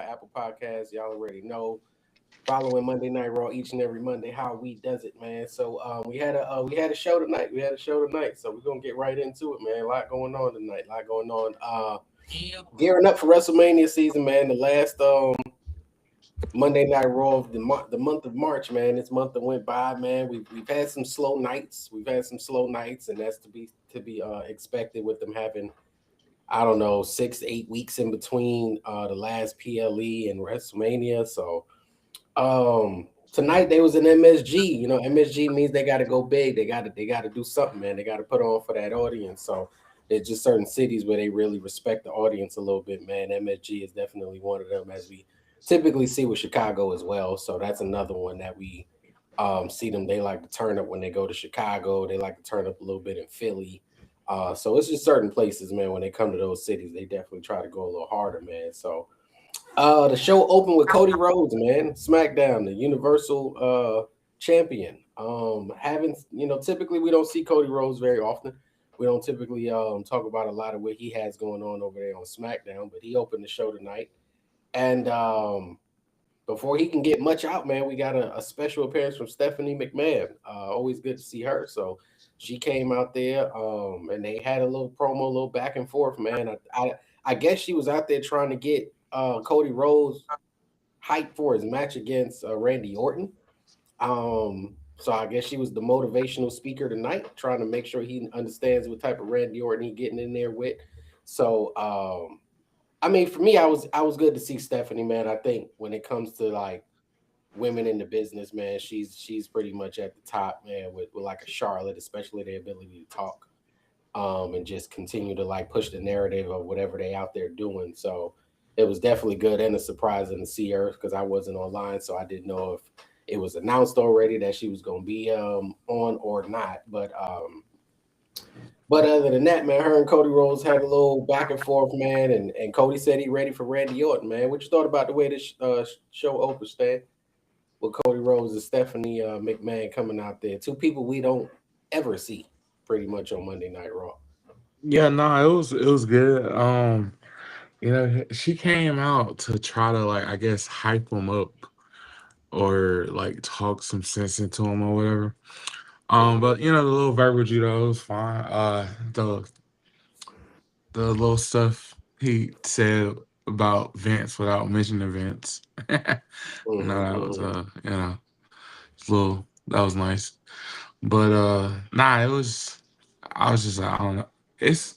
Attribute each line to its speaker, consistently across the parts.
Speaker 1: Apple Podcasts. Y'all already know. Following Monday Night Raw each and every Monday, how we does it, man. So we had a show tonight. We had a show tonight, so we're gonna get right into it, man. A lot going on tonight. A lot going on. Gearing up for WrestleMania season, man. The last Monday Night Raw of the month of March, man. This month that went by, man. We've had some slow nights. We've had some slow nights, and that's to be expected with them having, I don't know, 6 8 weeks in between the last PLE and WrestleMania. So tonight they was an MSG. You know, MSG means they got to go big. They got to do something, man. They got to put on for that audience. So there's just certain cities where they really respect the audience a little bit, man. MSG is definitely one of them, as we typically see with Chicago as well. So that's another one that we see them. They like to turn up when they go to Chicago. They like to turn up a little bit in Philly. So it's just certain places, man. When they come to those cities, they definitely try to go a little harder, man. So the show opened with Cody Rhodes, man. SmackDown, the Universal champion. Having typically we don't see Cody Rhodes very often. We don't typically talk about a lot of what he has going on over there on SmackDown, but he opened the show tonight. And before he can get much out, man, we got a special appearance from Stephanie McMahon. Always good to see her. So she came out there, and they had a little promo, a little back and forth, man. I guess she was out there trying to get Cody Rhodes hyped for his match against Randy Orton. So I guess she was the motivational speaker tonight, trying to make sure he understands what type of Randy Orton he getting in there with. So I mean, for me, I was good to see Stephanie, man. I think when it comes to like women in the business, man, she's pretty much at the top, man, with like a Charlotte, especially the ability to talk, and just continue to like push the narrative of whatever they out there doing. So it was definitely good and a surprising to see her because I wasn't online, so I didn't know if it was announced already that she was gonna be on or not. But other than that, man, her and Cody Rhodes had a little back and forth, man, and Cody said he ready for Randy Orton, man. What you thought about the way this show opened, Stan? With Cody Rhodes and Stephanie McMahon coming out there, two people we don't ever see pretty much on Monday Night Raw.
Speaker 2: Yeah, no, it was good. She came out to try to like I guess hype him up or like talk some sense into him or whatever.
Speaker 1: Hmm.
Speaker 2: But the little verbiage, was fine. The little stuff he said about Vince without mentioning Vince.
Speaker 1: Hmm.
Speaker 2: That was
Speaker 1: Hmm.
Speaker 2: it's a little that was nice. But nah, it was I was just I don't know. It's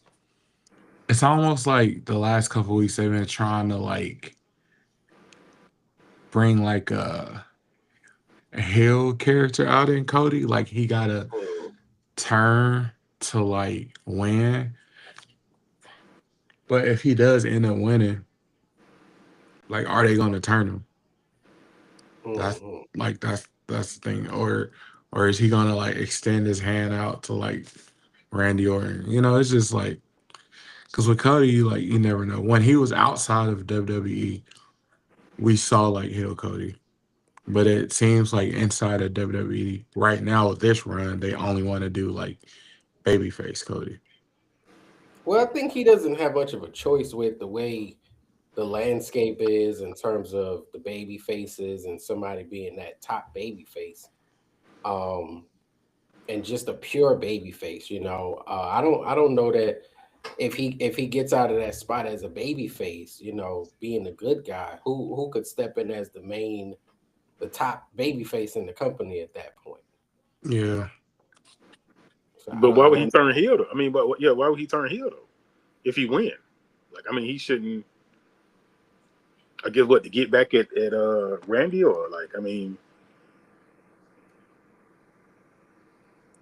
Speaker 2: it's almost like the last couple weeks they've been trying to like bring like a heel character out in Cody. Like he gotta turn to like win. But if he does end up winning, like are they gonna turn him? That's
Speaker 1: Hmm.
Speaker 2: that's the thing. Or is he gonna like extend his hand out to like Randy Orton? It's just like because with Cody, like you never know. When he was outside of WWE, we saw like heel Cody. But it seems like inside of WWE right now with this run, they only want to do like babyface Cody.
Speaker 1: Well, I think he doesn't have much of a choice with the way the landscape is in terms of the baby faces and somebody being that top baby face. Um, and just a pure baby face, I don't know that if he gets out of that spot as a baby face, being a good guy, who could step in as the top baby face in the company at that point.
Speaker 2: Yeah.
Speaker 1: So I
Speaker 3: But
Speaker 1: don't
Speaker 3: why
Speaker 1: I
Speaker 3: would he
Speaker 1: don't
Speaker 3: turn heel though? I mean, but yeah, why would he turn heel though? If he win, like I mean, he shouldn't. I guess what to get back at Randy or like I mean,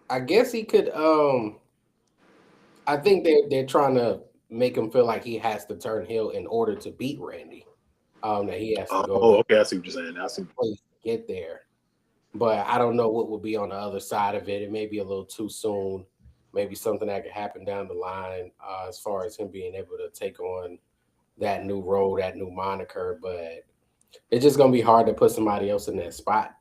Speaker 1: I guess he could I think they're trying to make him feel like he has to turn heel in order to beat Randy. That he has to go to
Speaker 3: oh okay, I see what you're saying. I see.
Speaker 1: place to get there. But I don't know what will be on the other side of it. It may be a little too soon. Maybe something that could happen down the line as far as him being able to take on that new role, that new moniker. But it's just gonna be hard to put somebody else in that spot,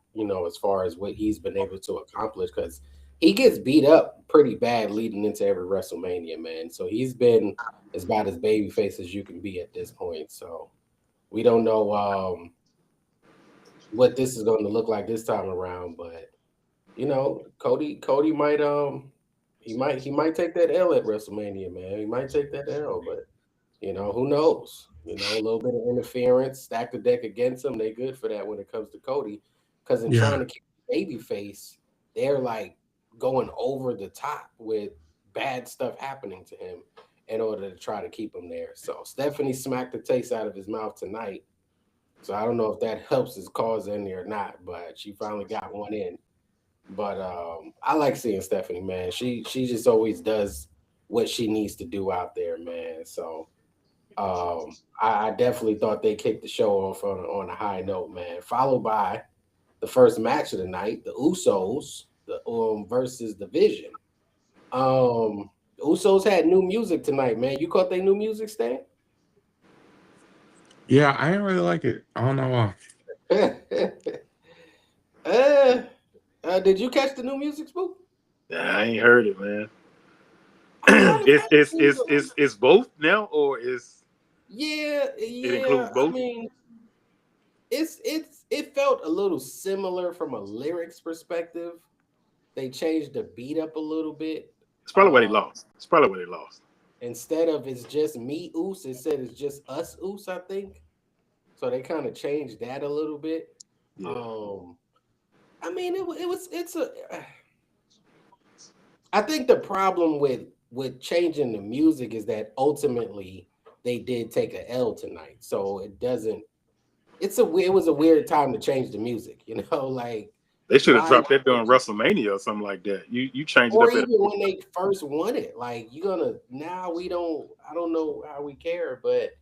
Speaker 1: as far as what he's been able to accomplish, because he gets beat up pretty bad leading into every WrestleMania, man. So he's been as about as babyface as you can be at this point. So We don't know what this is going to look like this time around, but Cody might he might take that L at WrestleMania, man. He might take that L, but who knows? A little bit of interference, stack the deck against him. They good for that when it comes to Cody, because in trying
Speaker 2: Yeah.
Speaker 1: to keep baby face, they're like going over the top with bad stuff happening to him in order to try to keep him there. So Stephanie smacked the taste out of his mouth tonight. So I don't know if that helps his cause any or not, but she finally got one in. But I like seeing Stephanie, man. She just always does what she needs to do out there, man. So I definitely thought they kicked the show off on a high note, man. Followed by the first match of the night, the Usos, the versus the Vision. The Usos had new music tonight, man. You caught their new music, Stan?
Speaker 2: Yeah, I didn't really like it. I don't know why.
Speaker 1: uh, did you catch the new music, Spook?
Speaker 3: Nah, I ain't heard it, man.
Speaker 1: I kind of
Speaker 3: It's
Speaker 1: felt
Speaker 3: it's
Speaker 1: it was
Speaker 3: it's it's it's both now, or is
Speaker 1: yeah,
Speaker 3: it
Speaker 1: yeah.
Speaker 3: includes
Speaker 1: I
Speaker 3: both?
Speaker 1: mean, it felt a little similar from a lyrics perspective. They changed the beat up a little bit.
Speaker 3: It's probably why they lost. It's probably why they lost.
Speaker 1: Instead of it's just me Oos, it said it's just us Oos, I think. So they kind of changed that a little bit.
Speaker 3: Yeah,
Speaker 1: Um, I mean, it's a. I think the problem with changing the music is that ultimately they did take a L tonight, so it doesn't. It was a weird time to change the music, like
Speaker 3: they should have
Speaker 1: why
Speaker 3: dropped that during WrestleMania or something like that. You change it
Speaker 1: or
Speaker 3: up at
Speaker 1: even when they first won it. Like you're gonna now we don't I don't know how we care, but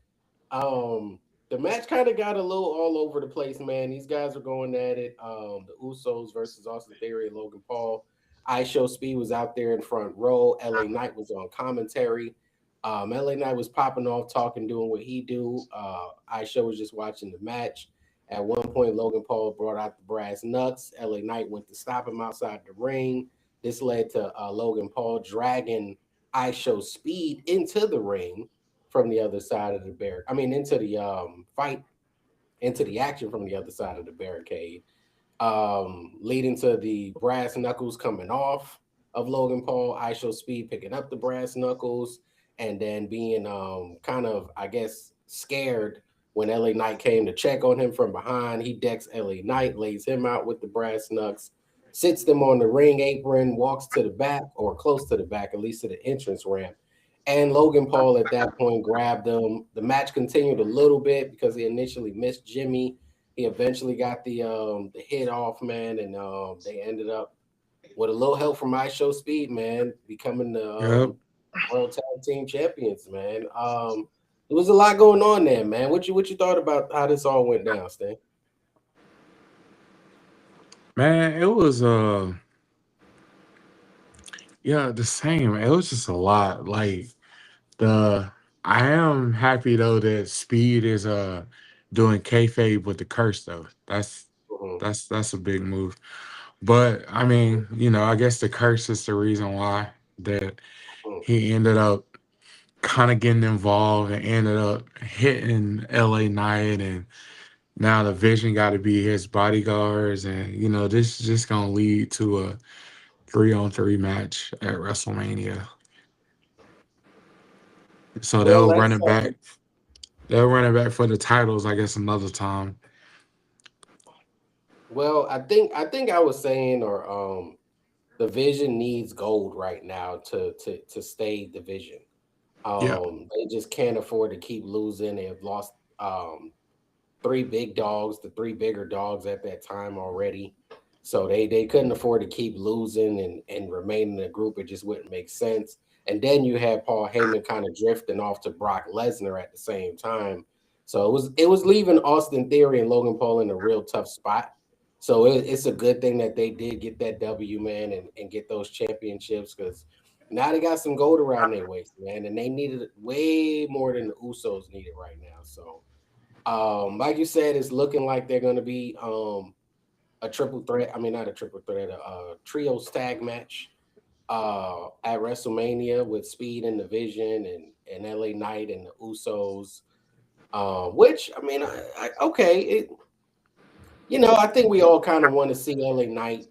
Speaker 1: the match kind of got a little all over the place, man. These guys were going at it. The Usos versus Austin Theory and Logan Paul. I Show Speed was out there in front row. LA Knight was on commentary. LA Knight was popping off, talking, doing what he do. I Show was just watching the match. At one point, Logan Paul brought out the brass knucks. LA Knight went to stop him outside the ring. This led to Logan Paul dragging I Show Speed into the ring from the other side of the barricade. I mean, into the fight, into the action from the other side of the barricade, leading to the brass knuckles coming off of Logan Paul. I Show Speed picking up the brass knuckles and then being kind of, I guess, scared when LA Knight came to check on him from behind. He decks LA Knight, lays him out with the brass knucks, sits them on the ring apron, walks to the back or close to the back, at least to the entrance ramp. And Logan Paul at that point grabbed him. The match continued a little bit because he initially missed Jimmy. He eventually got the hit off, man, and they ended up with a little help from I Show Speed, man, becoming the
Speaker 2: Yep.
Speaker 1: World Tag Team Champions, man. There was a lot going on there, man. What you thought about how this all went down, Stan?
Speaker 2: Man, it was yeah, the same. It was just a lot. Like the I am happy though that Speed is doing kayfabe with the curse though.
Speaker 1: Mhm,
Speaker 2: That's a big move. But I mean, I guess the curse is the reason why that
Speaker 1: mhm.
Speaker 2: he ended up kind of getting involved and ended up hitting LA Knight, and now the Vision got to be his bodyguards, and this is just gonna lead to a 3-on-3 match at WrestleMania. So
Speaker 1: Well,
Speaker 2: they'll run
Speaker 1: let's
Speaker 2: it back. They'll run it back for the titles, I guess, another time.
Speaker 1: well, I think I was saying or the Vision needs gold right now to stay the Vision.
Speaker 2: Yeah.
Speaker 1: They just can't afford to keep losing. They've lost three big dogs, the three bigger dogs at that time already. So they couldn't afford to keep losing and remain in the group. It just wouldn't make sense. And then you had Paul Heyman kind of drifting off to Brock Lesnar at the same time. So it was leaving Austin Theory and Logan Paul in a real tough spot. So it's a good thing that they did get that W, man, and get those championships because now they got some gold around their waist, man, and they needed it way more than the Usos needed right now. So like you said, it's looking like they're going to be a triple threat. I mean, not a triple threat, a trio tag match at WrestleMania with Speed and the Vision and LA Knight and the Usos. Which I mean, okay, I think we all kind of want to see LA Knight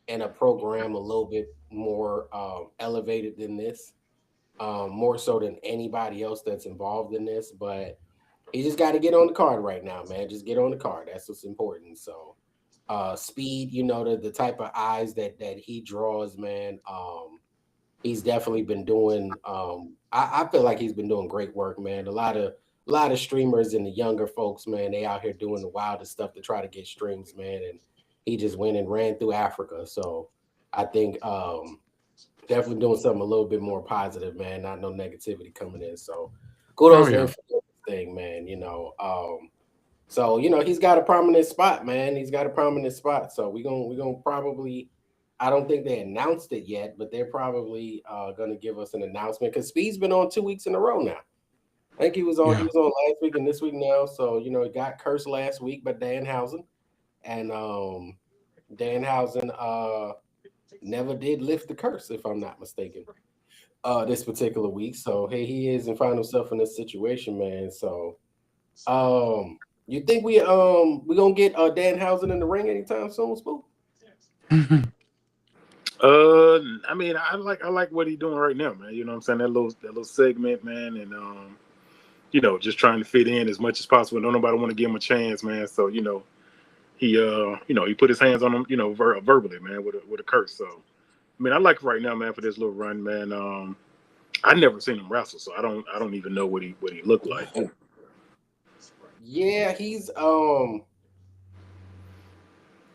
Speaker 1: and a program a little bit more elevated than this, more so than anybody else that's involved in this. But he just got to get on the card right now, man. Just get on the card. That's what's important. So, speed, the type of eyes that he draws, man. He's definitely been doing. I feel like he's been doing great work, man. A lot of streamers and the younger folks, man, they out here doing the wildest stuff to try to get streams, man. And he just went and ran through Africa. So I think definitely doing something a little bit more positive, man. Not no negativity coming in. So
Speaker 2: Oh
Speaker 1: kudos to him
Speaker 2: yeah,
Speaker 1: for doing this thing, man. So he's got a prominent spot, man. He's got a prominent spot. So we gonna probably. I don't think they announced it yet, but they're probably gonna give us an announcement because Speed's been on 2 weeks in a row now. I think he was on. He
Speaker 2: yeah.
Speaker 1: was on last week and this week now. So he got cursed last week by Danhausen, and Danhausen never did lift the curse, if I'm not mistaken. This particular week, so here he is and found himself in this situation, man. So you think we gonna get Danhausen in the ring anytime soon, Spook?
Speaker 3: I mean, I like what he's doing right now, man. You know what I'm saying? That little segment, man, and just trying to fit in as much as possible. Don't nobody want to give him a chance, man. So he put his hands on him, verbally, man, with a curse. So I mean, I like it right now, man, for this little run, man. I never seen him wrestle, so I don't even know what he looked like.
Speaker 1: Yeah, he's I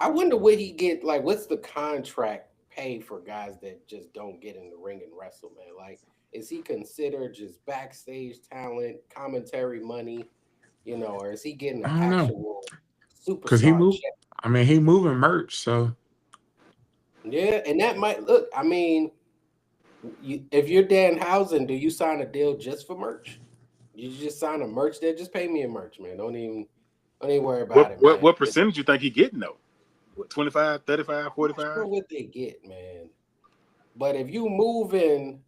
Speaker 1: wonder what he get like. What's the contract pay for guys that just don't get in the ring and wrestle, man? Like, is he considered just backstage talent, commentary money, or is he getting
Speaker 2: I
Speaker 1: an
Speaker 2: don't know,
Speaker 1: actual
Speaker 2: cause he
Speaker 1: superstar
Speaker 2: moved.
Speaker 1: check?
Speaker 2: I mean, he moving merch, so
Speaker 1: Yeah, and that might look. I mean, if you're Danhausen, do you sign a deal just for merch? You just sign a merch deal. Just pay me a merch, man. Don't even worry
Speaker 3: What
Speaker 1: about it,
Speaker 3: what
Speaker 1: man.
Speaker 3: what percentage you think he getting though? What, 25, 35,
Speaker 1: I'm not
Speaker 3: 45?
Speaker 1: sure what they get, man. But if you move in,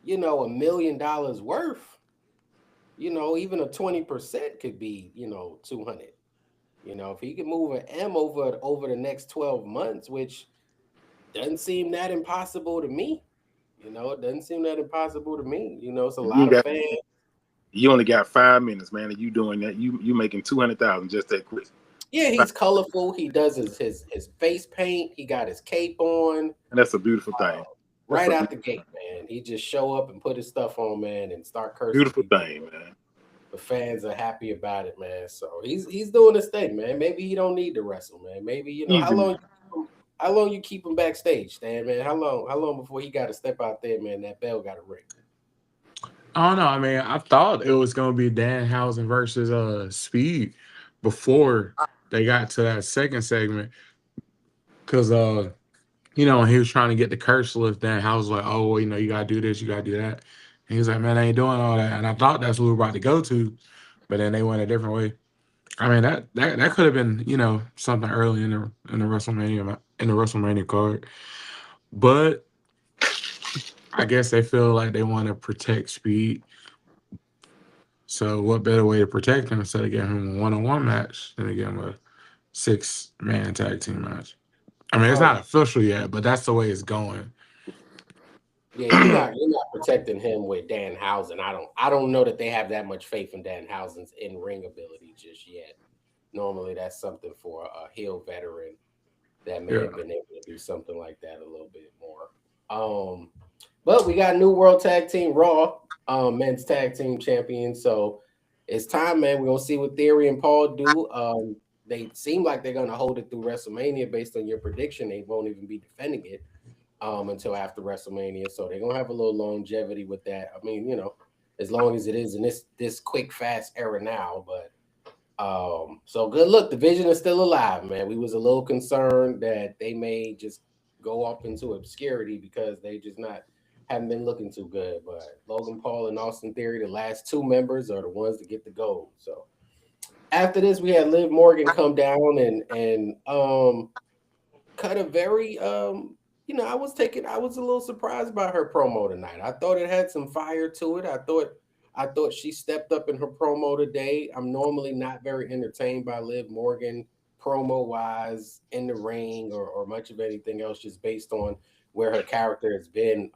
Speaker 1: $1 million worth, even a 20% could be, 200. If he can move an M over the next 12 months, which doesn't seem that impossible to me. It doesn't seem that impossible to me. It's a
Speaker 3: You
Speaker 1: lot
Speaker 3: ain't
Speaker 1: of
Speaker 3: got
Speaker 1: fans.
Speaker 3: you only got 5 minutes, man, and you doing that. You making 200,000 just that quick.
Speaker 1: Yeah, he's colorful. He does his face paint. He got his cape on.
Speaker 3: And that's a beautiful thing. That's
Speaker 1: Right
Speaker 3: a
Speaker 1: out the gate, man. He just show up and put his stuff on, man, and start cursing
Speaker 3: beautiful
Speaker 1: people.
Speaker 3: thing, man.
Speaker 1: The fans are happy about it, man. So he's doing his thing, man. Maybe he don't need to wrestle, man. Maybe how
Speaker 3: Easy, man.
Speaker 1: long you keep him backstage, Stan, man. How long before he got to step out there, man? That bell got to ring.
Speaker 2: I don't know. I mean, I thought it was gonna be Danhausen versus Speed before they got to that second segment, cause when he was trying to get the curse lift, Danhausen was like, oh, well, you gotta do this, you gotta do that. And he was like, man, I ain't doing all that. And I thought that's what we were about to go to, but then they went a different way. I mean, that could have been, something early in the WrestleMania card. But I guess they feel like they want to protect Speed. So what better way to protect him instead of giving him a one-on-one match than to give him a six-man tag team match? I mean, it's
Speaker 1: Oh
Speaker 2: not official yet, but that's the way it's going.
Speaker 1: yeah, you're not protecting him with Danhausen. I don't know that they have that much faith in Danhausen's in ring ability just yet. Normally, that's something for a heel veteran that may
Speaker 2: Yeah.
Speaker 1: have been able to do something like that a little bit more. But we got new World Tag Team Raw, men's tag team champion. So it's time, man. We're gonna see what Theory and Paul do. They seem like they're gonna hold it through WrestleMania based on your prediction. They won't even be defending it until after WrestleMania. So they're gonna have a little longevity with that. I mean, as long as it is in this quick, fast era now, but so good look, the vision is still alive, man. We was a little concerned that they may just go off into obscurity because they just not haven't been looking too good. But Logan Paul and Austin Theory, the last two members, are the ones to get the gold. So after this, we had Liv Morgan come down and cut a very I was a little surprised by her promo tonight. I thought it had some fire to it. I thought I thought she stepped up in her promo today. I'm normally not very entertained by Liv Morgan promo wise in the ring or much of anything else, just based on where her character has been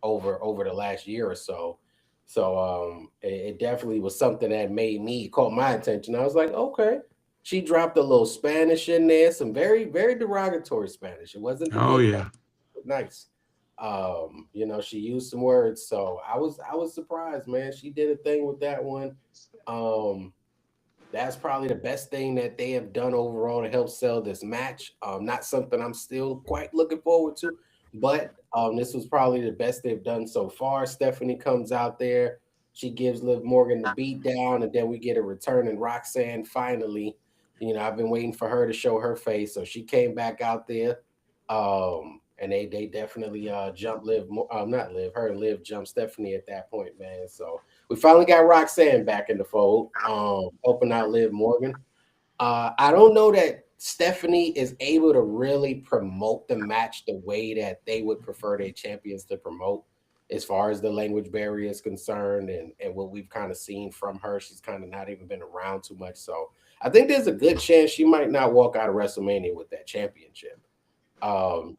Speaker 1: over the last year or so. So it definitely was something that made me caught my attention. I was like, okay. She dropped a little Spanish in there, some very, very derogatory Spanish. It wasn't the
Speaker 2: Oh
Speaker 1: good kind,
Speaker 2: yeah.
Speaker 1: but nice. She used some words, so I was surprised, man. She did a thing with that one. Um, that's probably the best thing that they have done overall to help sell this match. Not something I'm still quite looking forward to, but this was probably the best they've done so far. Stephanie comes out there, she gives Liv Morgan the beat down, and then we get a return and Roxanne finally. I've been waiting for her to show her face, so she came back out there. And they definitely jumped not Liv, her and Liv jumped Stephanie at that point, man. So we finally got Roxanne back in the fold, helping out Liv Morgan. I don't know that Stephanie is able to really promote the match the way that they would prefer their champions to promote, as far as the language barrier is concerned, and what we've kind of seen from her. She's kind of not even been around too much. So I think there's a good chance she might not walk out of WrestleMania with that championship.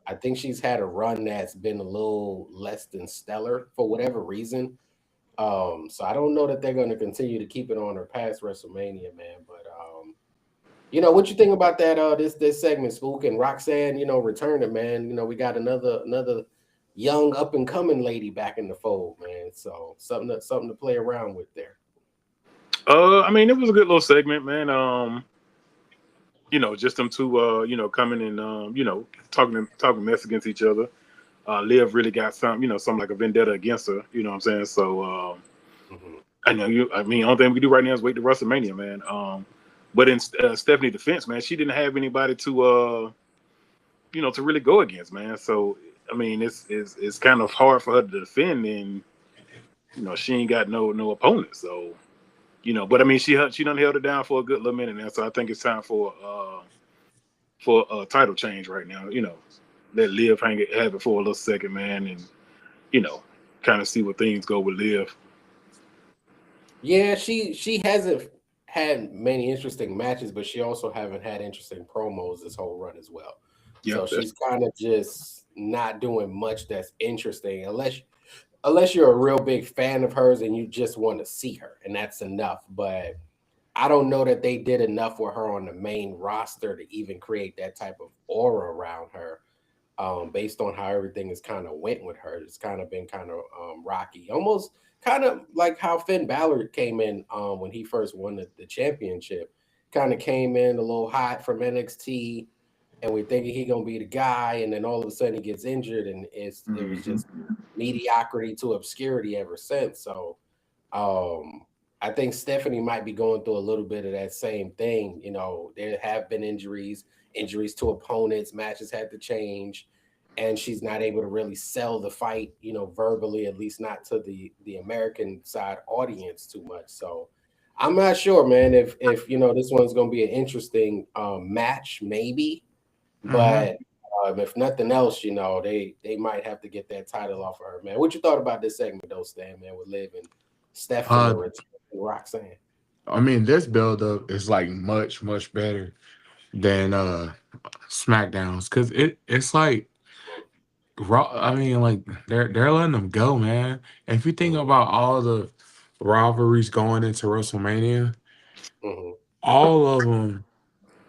Speaker 1: I think she's had a run that's been a little less than stellar for whatever reason. So I don't know that they're going to continue to keep it on her past WrestleMania, man. But what you think about that? This segment, Spook and Roxanne, returning, man. We got another young up and coming lady back in the fold, man. So something to play around with there.
Speaker 3: I mean, it was a good little segment, man. Just them two, coming and talking mess against each other. Liv really got something like a vendetta against her. You know what I'm saying? So
Speaker 1: Mhm.
Speaker 3: I know you. I mean, only thing we can do right now is wait to WrestleMania, man. But in Stephanie's defense, man, she didn't have anybody to really go against, man. So I mean, it's kind of hard for her to defend, and she ain't got no opponent. So but I mean, she done held it down for a good little minute now. So I think it's time for a title change right now. Let Liv have it for a little second, man, and you know, kind of see where things go with Liv.
Speaker 1: Yeah, she hasn't had many interesting matches, but she also haven't had interesting promos this whole run as well.
Speaker 3: Yeah,
Speaker 1: So
Speaker 3: that's
Speaker 1: she's kind of just not doing much that's interesting, unless you're a real big fan of hers and you just want to see her, and that's enough. But I don't know that they did enough with her on the main roster to even create that type of aura around her. Based on how everything has kind of went with her, it's kind of been kind of rocky, almost kind of like how Finn Balor came in when he first won the championship. Kind of came in a little hot from NXT, and we're thinking he gonna be the guy, and then all of a sudden he gets injured, and it was
Speaker 3: hmm
Speaker 1: just mediocrity to obscurity ever since. So um, I think Stephanie might be going through a little bit of that same thing. There have been injuries to opponents, matches had to change, and she's not able to really sell the fight, verbally, at least not to the American side audience too much. So I'm not sure, man, if this one's going to be an interesting match, maybe,
Speaker 2: Hmm.
Speaker 1: but if nothing else, they might have to get that title off of her, man. What you thought about this segment, though, Stan, man, with Liv and Steph and the
Speaker 2: Uh,
Speaker 1: return and Roxanne?
Speaker 2: I mean, this build up is like much much better than SmackDowns because it's like Raw. I mean, like they're letting them go, man. And if you think
Speaker 1: Mm-hmm,
Speaker 2: about all the rivalries going into WrestleMania,
Speaker 1: mm-hmm,
Speaker 2: all of them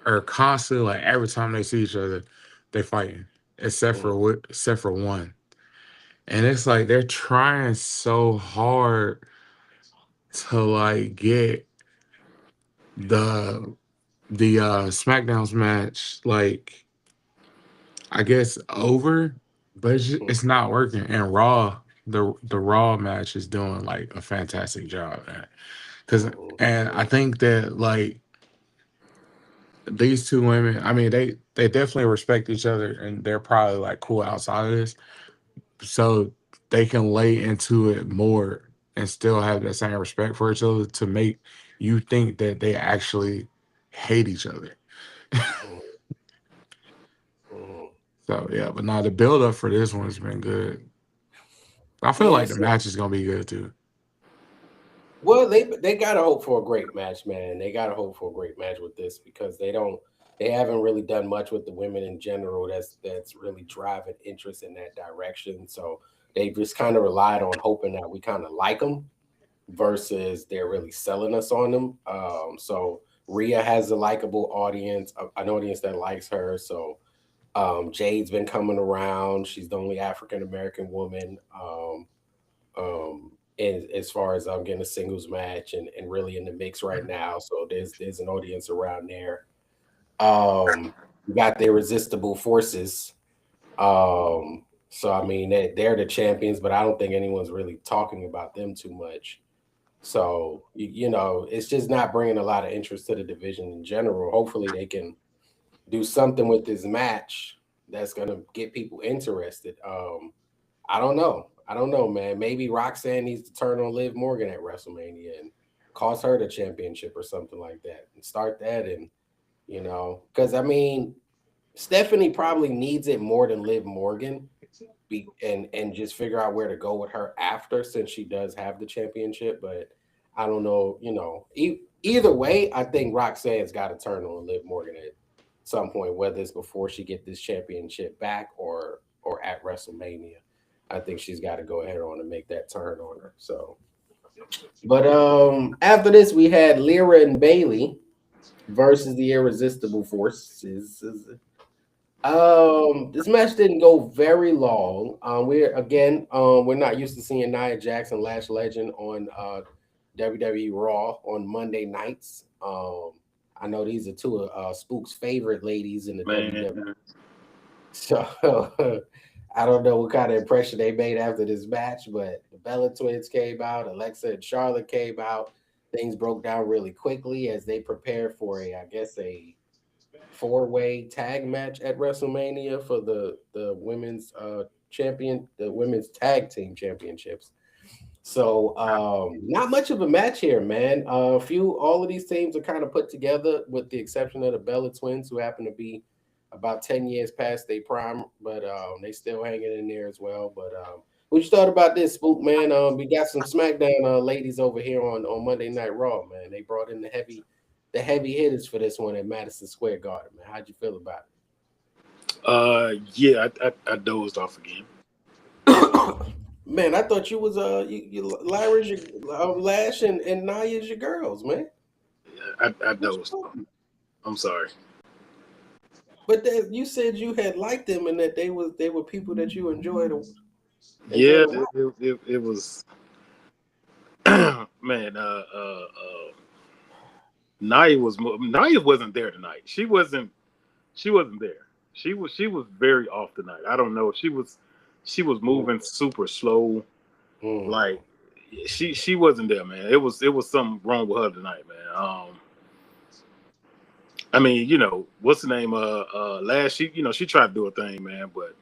Speaker 2: are constantly like every time they see each other, they fighting, except for one. And it's like they're trying so hard to like get the SmackDown's match like I guess over, but it's not working. And Raw, the Raw match is doing like a fantastic job, man. Cause
Speaker 1: mm-hmm,
Speaker 2: and I think that like these two women, I mean they definitely respect each other and they're probably like cool outside of this. So they can lay into it more and still have that same respect for each other to make you think that they actually hate each other.
Speaker 1: mm-hmm.
Speaker 2: So yeah, but now the build up for this one has been good. I feel
Speaker 1: Yeah,
Speaker 2: like the
Speaker 1: so
Speaker 2: match is gonna be good too.
Speaker 1: Well, they gotta hope for a great match, man. They gotta hope for a great match with this because they haven't really done much with the women in general. That's really driving interest in that direction. So they just kind of relied on hoping that we kind of like them versus they're really selling us on them. So Rhea has a likable audience, an audience that likes her. So Jade's been coming around. She's the only African American woman. And as far as I'm getting a singles match and really in the mix right now, so there's an audience around there. You got the Irresistible Forces. So I mean they're the champions, but I don't think anyone's really talking about them too much. So you know, it's just not bringing a lot of interest to the division in general. Hopefully, they can do something with this match that's gonna get people interested. I don't know. I don't know, man. Maybe Roxanne needs to turn on Liv Morgan at WrestleMania and cost her the championship or something like that, and start that. And because I mean, Stephanie probably needs it more than Liv Morgan, and just figure out where to go with her after, since she does have the championship. But I don't know. Either way, I think Roxanne's got to turn on Liv Morgan at some point, whether it's before she get this championship back or at WrestleMania. I think she's got to go ahead on and make that turn on her. So, but after this, we had Lyra and Bailey versus the Irresistible Forces. This match didn't go very long. We're not used to seeing Nia Jax and Lash Legend on WWE Raw on Monday nights. I know these are two of Spook's favorite ladies in the WWE. So I don't know what kind of impression they made after this match, but the Bella Twins came out, Alexa and Charlotte came out. Things broke down really quickly as they prepared for a four-way tag match at WrestleMania for the women's the women's tag team championships. So not much of a match here, man. All of these teams are kind of put together with the exception of the Bella Twins, who happen to be about 10 years past their prime, but they still hanging in there as well. But what you thought about this, Spook, man? We got some SmackDown ladies over here on Monday Night Raw, man. They brought in the heavy hitters for this one at Madison Square Garden, man. How'd you feel about
Speaker 3: it? Yeah, I dozed off again.
Speaker 1: Man, I thought you was Lyra's your Lash and Nia's your girls, man.
Speaker 3: I dozed. I'm sorry.
Speaker 1: But you said you had liked them and that they were people that you enjoyed.
Speaker 3: Yeah, it was. Man, Nia wasn't there tonight. She wasn't there. She was very off tonight. I don't know. She was moving super slow. Like she wasn't there, man. It was something wrong with her tonight, man. I mean, what's the name? Last she tried to do a thing, man, but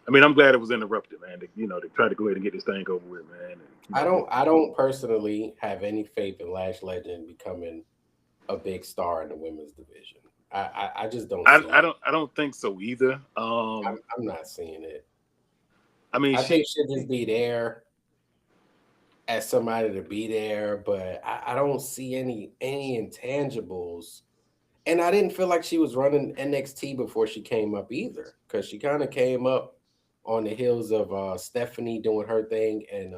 Speaker 3: I mean, I'm glad it was interrupted, man. They tried to go ahead and get this thing over with, man. And,
Speaker 1: I don't personally have any faith in Lash Legend becoming a big star in the women's division. I just don't.
Speaker 3: I don't think so either.
Speaker 1: I'm not seeing it.
Speaker 3: I mean,
Speaker 1: I think she'll just be there as somebody to be there, but I don't see any intangibles. And I didn't feel like she was running NXT before she came up either, because she kind of came up on the heels of Stephanie doing her thing and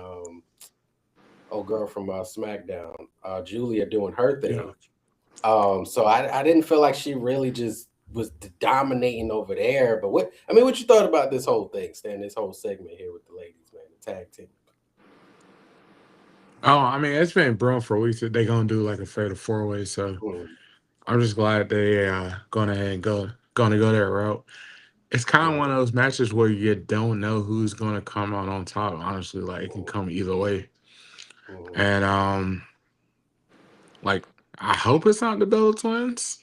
Speaker 1: girl from SmackDown, Julia doing her thing. Yeah. So I didn't feel like she really just was dominating over there. But what you thought about this whole thing, Stan? This whole segment here with the ladies, man, the tag team.
Speaker 2: Oh, I mean, it's been brewing for weeks that they're gonna do like a fatal four-way. So I'm just glad they going ahead and gonna go that route. It's kind of one of those matches where you don't know who's gonna come out on top. Honestly, like it can come either way. And like I hope it's not the Bella Twins,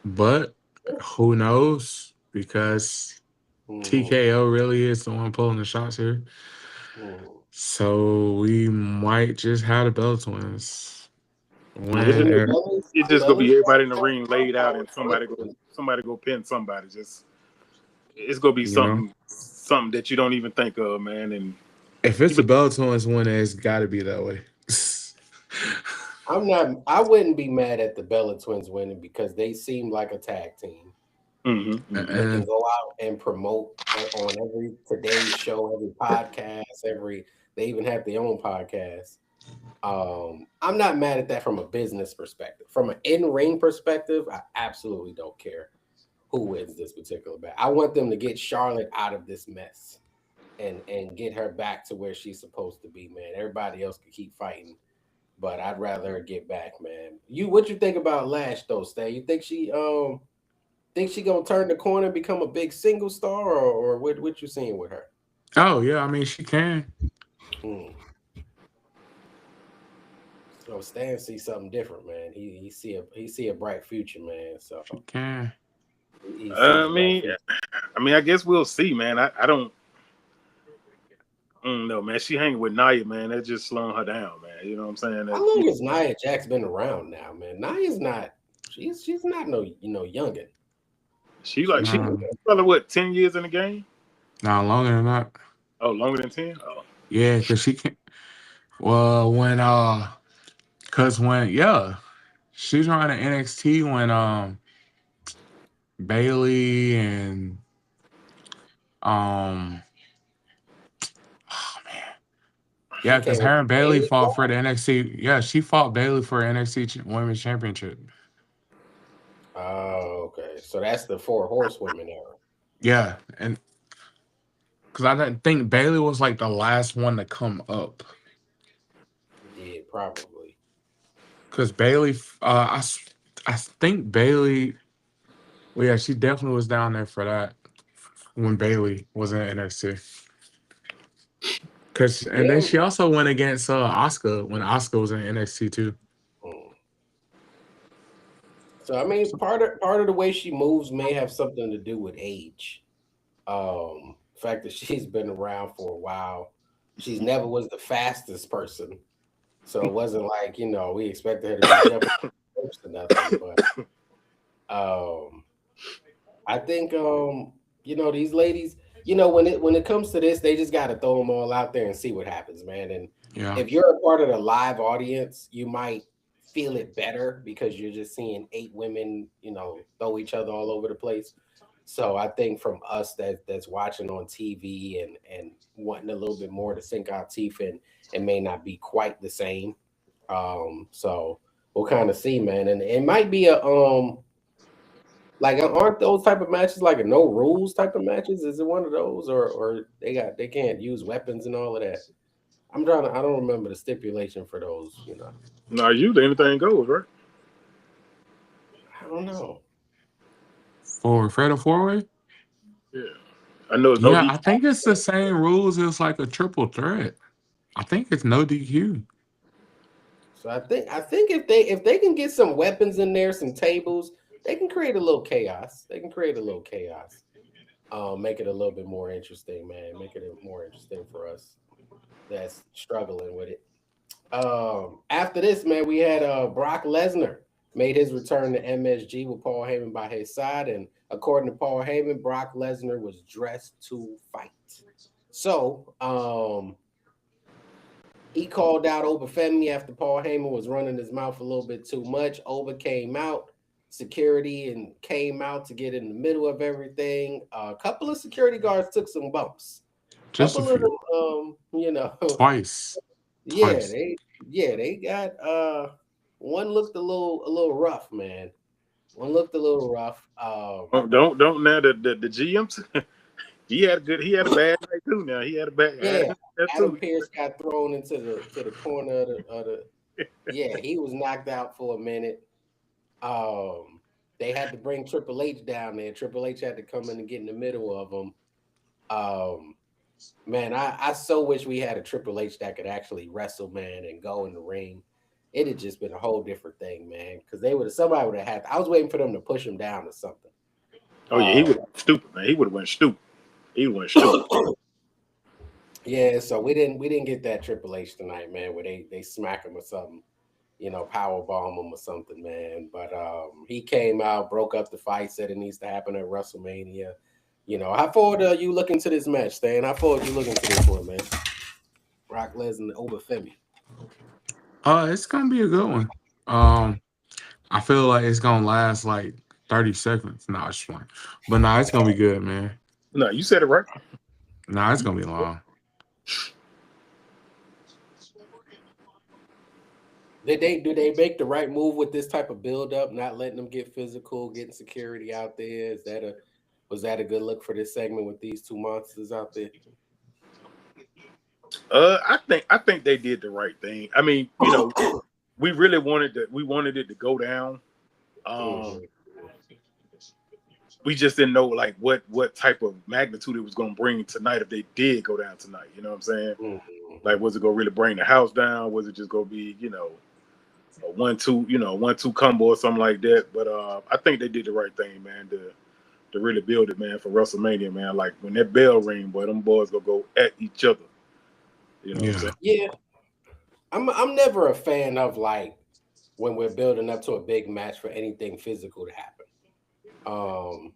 Speaker 2: but who knows, because TKO really is the one pulling the shots here. So we might just have the Bella Twins.
Speaker 3: It's just gonna be everybody in the ring laid out and somebody go pin somebody. It's gonna be something that you don't even think of, man. And
Speaker 2: If it's the Bella Twins winning, it's got to be that way.
Speaker 1: I wouldn't be mad at the Bella Twins winning because they seem like a tag team.
Speaker 3: Mm-hmm,
Speaker 1: They can go out and promote on every Today show, every podcast, they even have their own podcast. I'm not mad at that from a business perspective. From an in-ring perspective, I absolutely don't care who wins this particular battle. I want them to get Charlotte out of this mess and get her back to where she's supposed to be, man. Everybody else can keep fighting, but I'd rather her get back, man. What you think about Lash though, Stay? You think she gonna turn the corner and become a big single star, or what you seeing with her?
Speaker 2: Oh yeah, I mean she can.
Speaker 1: Hmm. So Stan sees something different, man. He see a bright future, man. So
Speaker 2: She can.
Speaker 1: he sees
Speaker 3: I
Speaker 1: a bright
Speaker 3: mean,
Speaker 1: future.
Speaker 3: I guess we'll see, man. I don't know, man. She hanging with Nia, man. That's just slowing her down, man. You know what I'm saying?
Speaker 1: How long has Nia Jax been around now, man? Nia's not. She's not no youngin.
Speaker 3: She probably what 10 years in the game?
Speaker 2: Not longer than that.
Speaker 3: Oh, longer than 10? Oh.
Speaker 2: Yeah, because she can. Well, she's running NXT when Bailey and oh man, yeah, because her and Bailey fought for the NXT. Yeah, she fought Bailey for NXT Women's Championship.
Speaker 1: Oh, okay. So that's the 4 Horsewomen era.
Speaker 2: Yeah, and because I didn't think Bailey was like the last one to come up.
Speaker 1: Yeah, probably.
Speaker 2: Because Bailey, I think Bailey. Well, yeah, she definitely was down there for that when Bailey was in NXT. And then she also went against Asuka when Asuka was in NXT too.
Speaker 1: So I mean, part of the way she moves may have something to do with age. Fact that she's been around for a while. She's never was the fastest person, so it wasn't like we expected her to be jumping first or nothing. But I think these ladies, when it comes to this, they just got to throw them all out there and see what happens, man. And if you're a part of the live audience, you might feel it better because you're just seeing 8 women, throw each other all over the place. So I think from us that's watching on TV and wanting a little bit more to sink our teeth in, it may not be quite the same. So we'll kind of see, man. And it might be aren't those type of matches like a no rules type of matches? Is it one of those, or they can't use weapons and all of that? I don't remember the stipulation for those.
Speaker 3: No, usually anything goes, right?
Speaker 1: I don't know.
Speaker 2: For Fatal 4-Way?
Speaker 3: Yeah, I know.
Speaker 2: I think it's the same rules as like a triple threat. I think it's no DQ.
Speaker 1: So I think if they can get some weapons in there, some tables, they can create a little chaos. Make it a little bit more interesting, man. Make it more interesting for us that's struggling with it. After this, man, we had Brock Lesnar made his return to MSG with Paul Heyman by his side, and according to Paul Heyman, Brock Lesnar was dressed to fight. So he called out Obafemi after Paul Heyman was running his mouth a little bit too much. Oba came out, security, and came out to get in the middle of everything. A couple of security guards took some bumps.
Speaker 2: Just a few. Twice.
Speaker 1: They got one looked a little rough, man. One looked a little rough.
Speaker 3: Don't now the GMs. He had a bad night too. Now he had a bad.
Speaker 1: Yeah, Adam Pearce got thrown into the corner of the. Yeah, he was knocked out for a minute. They had to bring Triple H down there. Triple H had to come in and get in the middle of them. Man, I so wish we had a Triple H that could actually wrestle, man, and go in the ring. It had just been a whole different thing, man. Because somebody would have had. I was waiting for them to push him down or something.
Speaker 3: Oh yeah, he would have stupid, man. He would have went stupid.
Speaker 1: Yeah, so we didn't get that Triple H tonight, man. Where they smack him or something, power bomb him or something, man. But he came out, broke up the fight, said it needs to happen at WrestleMania. How forward are you looking to this match, Stan? How forward you looking to this one, man? Brock Lesnar over Femi?
Speaker 2: It's gonna be a good one. I feel like it's gonna last like 30 seconds. Nah, it's fine. But nah, it's gonna be good, man.
Speaker 3: No, you said it right.
Speaker 2: Nah, it's gonna be long.
Speaker 1: Do they make the right move with this type of build up, not letting them get physical, getting security out there? Was that a good look for this segment with these two monsters out there?
Speaker 3: I think they did the right thing. I mean, we really wanted it to go down.
Speaker 1: Mhm.
Speaker 3: We just didn't know like what type of magnitude it was going to bring tonight if they did go down tonight. You know what I'm saying?
Speaker 1: Mhm.
Speaker 3: Like, was it going to really bring the house down? Was it just going to be a 1-2 1-2 combo or something like that? But I think they did the right thing, man, to really build it, man, for WrestleMania, man. Like when that bell ring, boy, them boys gonna go at each other. You know what I'm
Speaker 2: Yeah.
Speaker 3: saying?
Speaker 1: Yeah, I'm never a fan of like when we're building up to a big match for anything physical to happen. Um,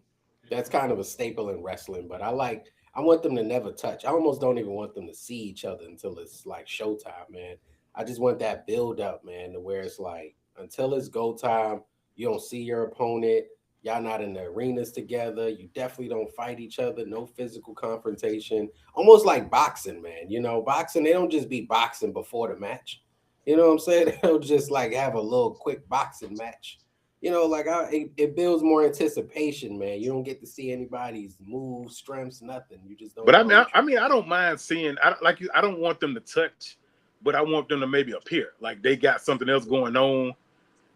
Speaker 1: that's kind of a staple in wrestling, but I want them to never touch. I almost don't even want them to see each other until it's like showtime, man. I just want that build up, man, to where it's like until it's go time, you don't see your opponent, y'all not in the arenas together, you definitely don't fight each other, no physical confrontation. Almost like boxing, man. Boxing, they don't just be boxing before the match. You know what I'm saying? They'll just like have a little quick boxing match. It builds more anticipation, man. You don't get to see anybody's moves, strengths, nothing. You just don't
Speaker 3: But
Speaker 1: know each.
Speaker 3: I mean, I don't mind seeing. I don't want them to touch, but I want them to maybe appear like they got something else going on,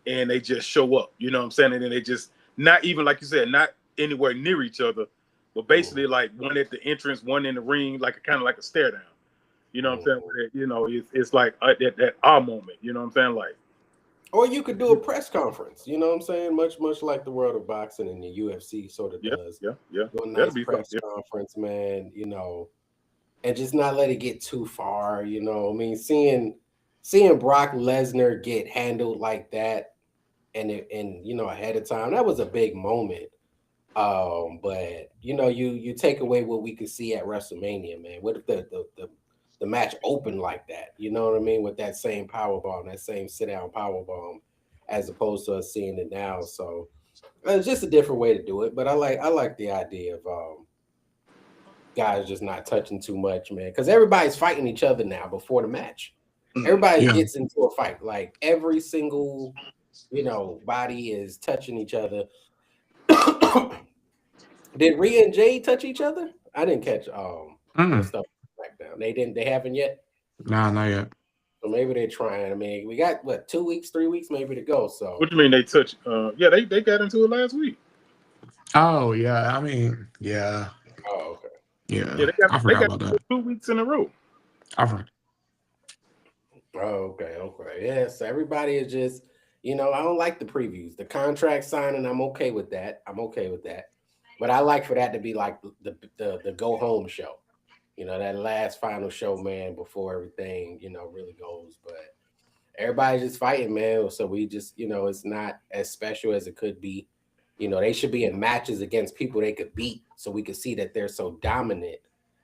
Speaker 3: and they just show up. You know what I'm saying? And then they just not even like you said, not anywhere near each other, but basically
Speaker 1: Mhm,
Speaker 3: like one at the entrance, one in the ring, like kind of like a stare down. You know what I'm saying?
Speaker 1: mhm.
Speaker 3: Where, it's like that ah moment. You know what I'm saying? Like,
Speaker 1: Or you could do a press conference. You know what I'm saying? Much like the world of boxing and the UFC sort of
Speaker 3: yeah,
Speaker 1: does.
Speaker 3: yeah, yeah.
Speaker 1: Do a
Speaker 3: That'll
Speaker 1: nice
Speaker 3: be fun.
Speaker 1: press
Speaker 3: Yeah.
Speaker 1: conference, man. And just not let it get too far. I mean, seeing Brock Lesnar get handled like that, and ahead of time, that was a big moment. But you take away what we could see at WrestleMania, man. What if the match opened like that? You know what I mean? With that same power bomb, that same sit down power bomb, as opposed to us seeing it now. So it's just a different way to do it. But I like the idea of guys just not touching too much, man. Because everybody's fighting each other now before the match.
Speaker 3: Mm.
Speaker 1: Everybody
Speaker 2: Yeah.
Speaker 1: gets into a fight. Like every single body is touching each other. Did Rhea and Jade touch each other? I didn't catch their
Speaker 2: Mm.
Speaker 1: stuff back down. They didn't. They haven't yet.
Speaker 2: Nah, not yet.
Speaker 1: So maybe they're trying. I mean, we got what 2 weeks, 3 weeks, maybe to go.
Speaker 3: What
Speaker 1: So
Speaker 3: do you mean they touch? Yeah, they got into it last week.
Speaker 2: Oh yeah. I mean, yeah.
Speaker 1: okay.
Speaker 3: Yeah,
Speaker 2: Yeah. I
Speaker 3: they
Speaker 2: forgot
Speaker 3: got
Speaker 2: about
Speaker 3: into
Speaker 2: that.
Speaker 3: it 2 weeks in a row.
Speaker 2: I forgot.
Speaker 1: Okay. Yeah. So everybody is just I don't like the previews, the contract signing. I'm okay with that. But I like for that to be like the go home show. That last final show, man, before everything really goes. But everybody's just fighting, man. So we just, it's not as special as it could be. They should be in matches against people they could beat so we could see that they're so dominant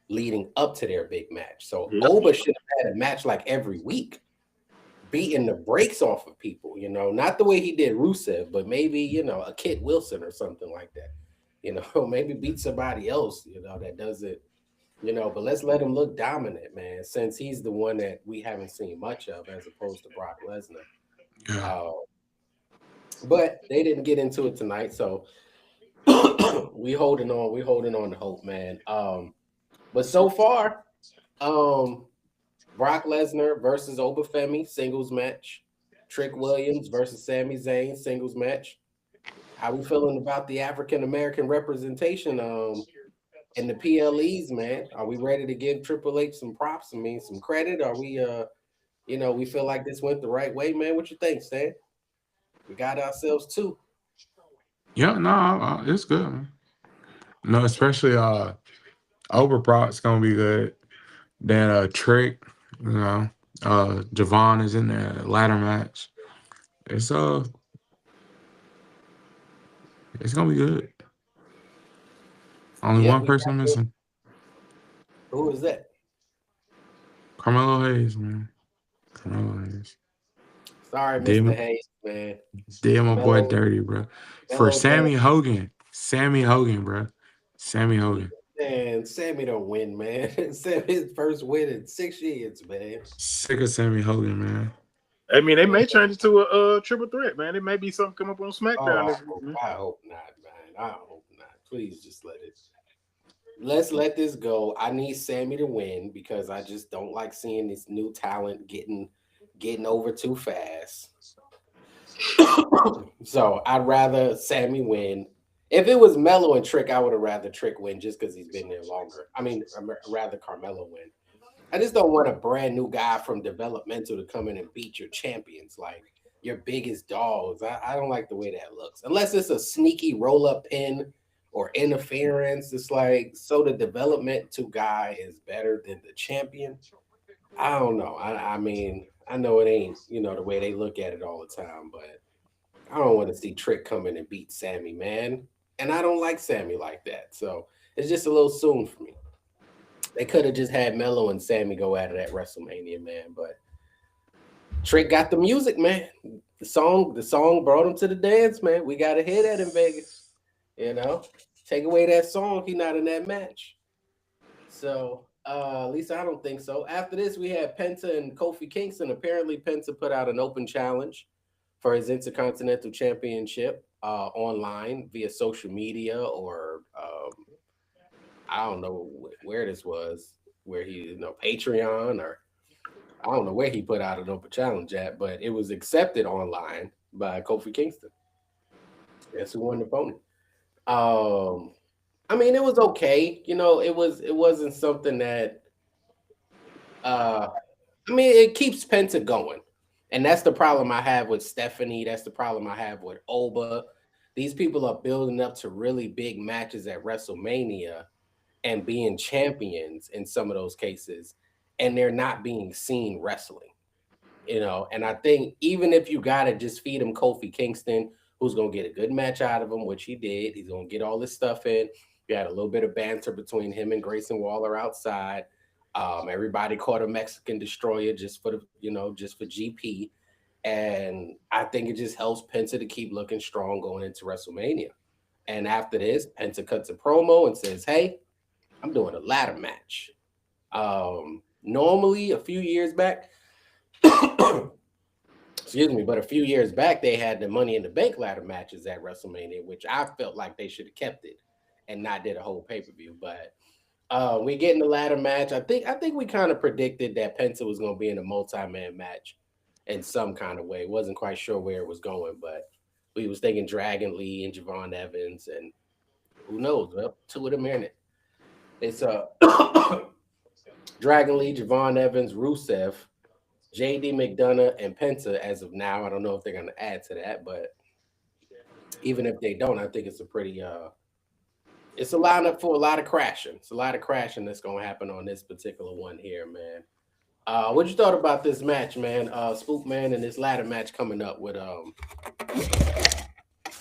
Speaker 1: leading up to their big match. So
Speaker 3: Yeah.
Speaker 1: Oba should have had a match like every week, beating the brakes off of people, not the way he did Rusev, but maybe, a Kit Wilson or something like that. Maybe beat somebody else, that does it, but let's let him look dominant, man, since he's the one that we haven't seen much of as opposed to Brock Lesnar.
Speaker 2: Yeah.
Speaker 1: Uh, but they didn't get into it tonight, so we holding on to hope, man. But so far, um, Brock Lesnar versus Obafemi singles match, Trick Williams versus Sami Zayn singles match. How we feeling about the African American representation in the PLEs, man? Are we ready to give Triple H some props? I mean, some credit? Are we we feel like this went the right way, man? What you think, Stan? We got ourselves two.
Speaker 2: Yeah. No, it's good, man. No, especially Overbrock's gonna be good. Then Trick, you know, Javon is in the ladder match. It's uh it's gonna be good. Only
Speaker 1: Yeah,
Speaker 2: one
Speaker 1: we got
Speaker 2: person missing.
Speaker 1: who is that?
Speaker 2: Carmelo Hayes, man. Carmelo Hayes.
Speaker 1: Sorry,
Speaker 2: Did
Speaker 1: Mr.
Speaker 2: my,
Speaker 1: Hayes, man.
Speaker 2: did my boy
Speaker 1: Melo,
Speaker 2: dirty, bro. For
Speaker 1: Melo don't.
Speaker 2: Sammy Hogan. Sammy Hogan, bro. Sammy Hogan.
Speaker 1: Man, Sammy don't win, man. Sammy's first win in 6 years, man.
Speaker 2: Sick of Sammy Hogan, man.
Speaker 3: I mean, they
Speaker 1: Man,
Speaker 3: may change it to a triple threat, man. It may be something come up on
Speaker 1: oh,
Speaker 3: SmackDown this week, man.
Speaker 1: I hope not, man. I hope not. Please just let it. Let's let this go. I need Sammy to win because I just don't like seeing this new talent getting over too fast. So I'd rather Sammy win. If it was Melo and Trick, I would have rather Trick win just because he's been there longer. I mean, rather Carmelo win. I just don't want a brand new guy from developmental to come in and beat your champions, like your biggest dogs. I don't like the way that looks. Unless it's a sneaky roll up pin or interference. It's like, so the developmental guy is better than the champion. I don't know. I mean, I know it ain't, the way they look at it all the time, but I don't want to see Trick come in and beat Sammy, man. And I don't like Sammy like that. So it's just a little soon for me. They could have just had Melo and Sammy go at it at WrestleMania, man. But Trick got the music, man. The song brought him to the dance, man. We got to hear that in Vegas. Take away that song, he not in that match. So at least I don't think so. After this, we had Penta and Kofi Kingston. Apparently, Penta put out an open challenge for his Intercontinental Championship online via social media or I don't know where this was, where he, Patreon or I don't know where he put out an open challenge at, but it was accepted online by Kofi Kingston. Guess who won the opponent? I mean, it was okay. It wasn't something that I mean, it keeps Penta going. And that's the problem I have with Stephanie. That's the problem I have with Oba. These people are building up to really big matches at WrestleMania and being champions in some of those cases, and they're not being seen wrestling. And I think even if you gotta just feed him Kofi Kingston, who's gonna get a good match out of him, which he did, he's gonna get all this stuff in. You had a little bit of banter between him and Grayson Waller outside. Everybody caught a Mexican destroyer just for GP. And I think it just helps Penta to keep looking strong going into WrestleMania. And after this, Penta cuts a promo and says, "Hey, I'm doing a ladder match." Normally, a few years back, excuse me, but a few years back, they had the Money in the Bank ladder matches at WrestleMania, which I felt like they should have kept it and not did a whole pay-per-view. But we get in the ladder match. I think we kind of predicted that Penta was going to be in a multi-man match in some kind of way. Wasn't quite sure where it was going, but we was thinking Dragon Lee and Javon Evans, and who knows? Well, two of them in it. It's Dragon Lee, Javon Evans, Rusev, JD McDonough, and Penta as of now. I don't know if they're going to add to that, but even if they don't, I think it's a pretty it's a lineup for a lot of crashing. It's a lot of crashing that's going to happen on this particular one here, man. What you thought about this match, man? Spook Man, and this ladder match coming up with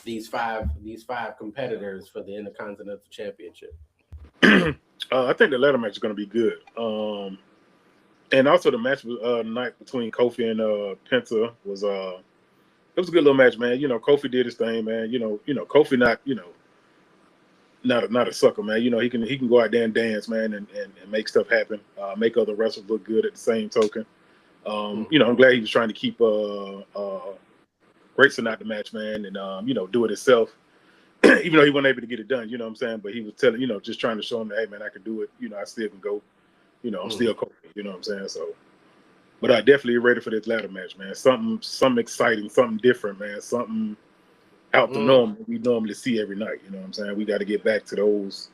Speaker 1: these five competitors for the Intercontinental Championship.
Speaker 3: I think the ladder match is going to be good. And also the match night between Kofi and Penta was it was a good little match, man. Kofi did his thing, man. Kofi not a sucker, man. He can go out there and dance, man, and make stuff happen. Make other wrestlers look good at the same token. I'm glad he was trying to keep Grayson out the match, man, and do it himself. Even though he wasn't able to get it done, you know what I'm saying? But he was telling, just trying to show him that, hey, man, I can do it. I still can go. I'm still Kofi, you know what I'm saying? So, but I definitely ready for this ladder match, man. Something exciting, something different, man. Something out the norm we normally see every night. You know what I'm saying? We got to get back to those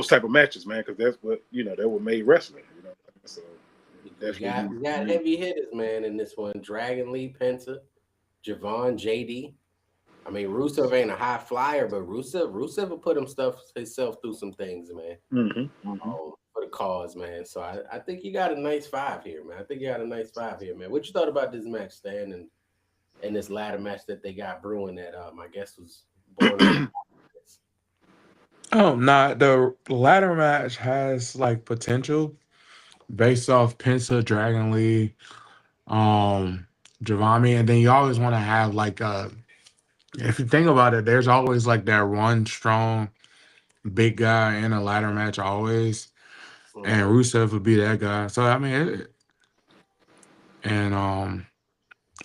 Speaker 3: type of matches, man, because that's what that what made wrestling. So
Speaker 1: we got heavy hitters, man, in this one. Dragon Lee, Penta, Javon, JD. I mean, Rusev ain't a high flyer, but Rusev will put himself through some things, man. For the cause, man. So I think you got a nice five here, man. What you thought about this match, Stan, and this ladder match that they got brewing that I guess was born.
Speaker 2: Oh, nah, the ladder match has like potential, based off Penta, Dragon Lee, um, Javami, and then you always want to have like if you think about it, there's always like that one strong big guy in a ladder match always, and
Speaker 1: Mhm.
Speaker 2: Rusev would be that guy. So I mean, and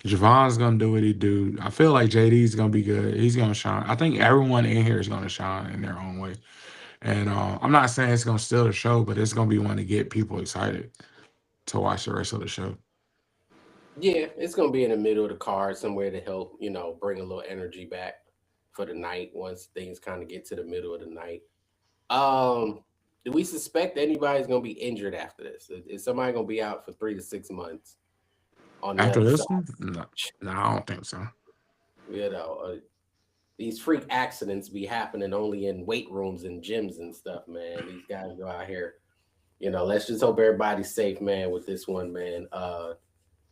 Speaker 2: Javon's gonna do what he do. I feel like JD's gonna be good. He's gonna shine. I think everyone in here is gonna shine in their own way. And I'm not saying it's gonna steal the show, but it's gonna be one to get people excited to watch the rest of the show.
Speaker 1: Yeah, it's gonna be in the middle of the card somewhere to help, bring a little energy back for the night once things kind of get to the middle of the night. Um, do we suspect anybody's gonna be injured after this? Is somebody gonna be out for 3 to 6 months on the
Speaker 2: After
Speaker 1: other side?
Speaker 2: this one, no, I don't think so.
Speaker 1: You know, these freak accidents be happening only in weight rooms and gyms and stuff, man. These guys go out here. Let's just hope everybody's safe, man, with this one, man.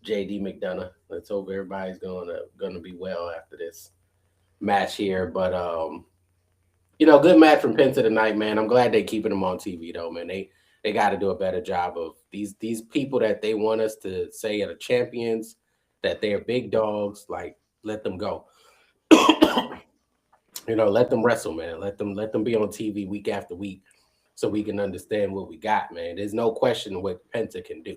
Speaker 1: JD McDonough. Let's hope everybody's gonna be well after this match here. But good match from Penta tonight, man. I'm glad they keeping them on TV though, man. They got to do a better job of these people that they want us to say are the champions, that they're big dogs. Like, let them go. Let them wrestle, man. Let them be on TV week after week, so we can understand what we got, man. There's no question what Penta can do.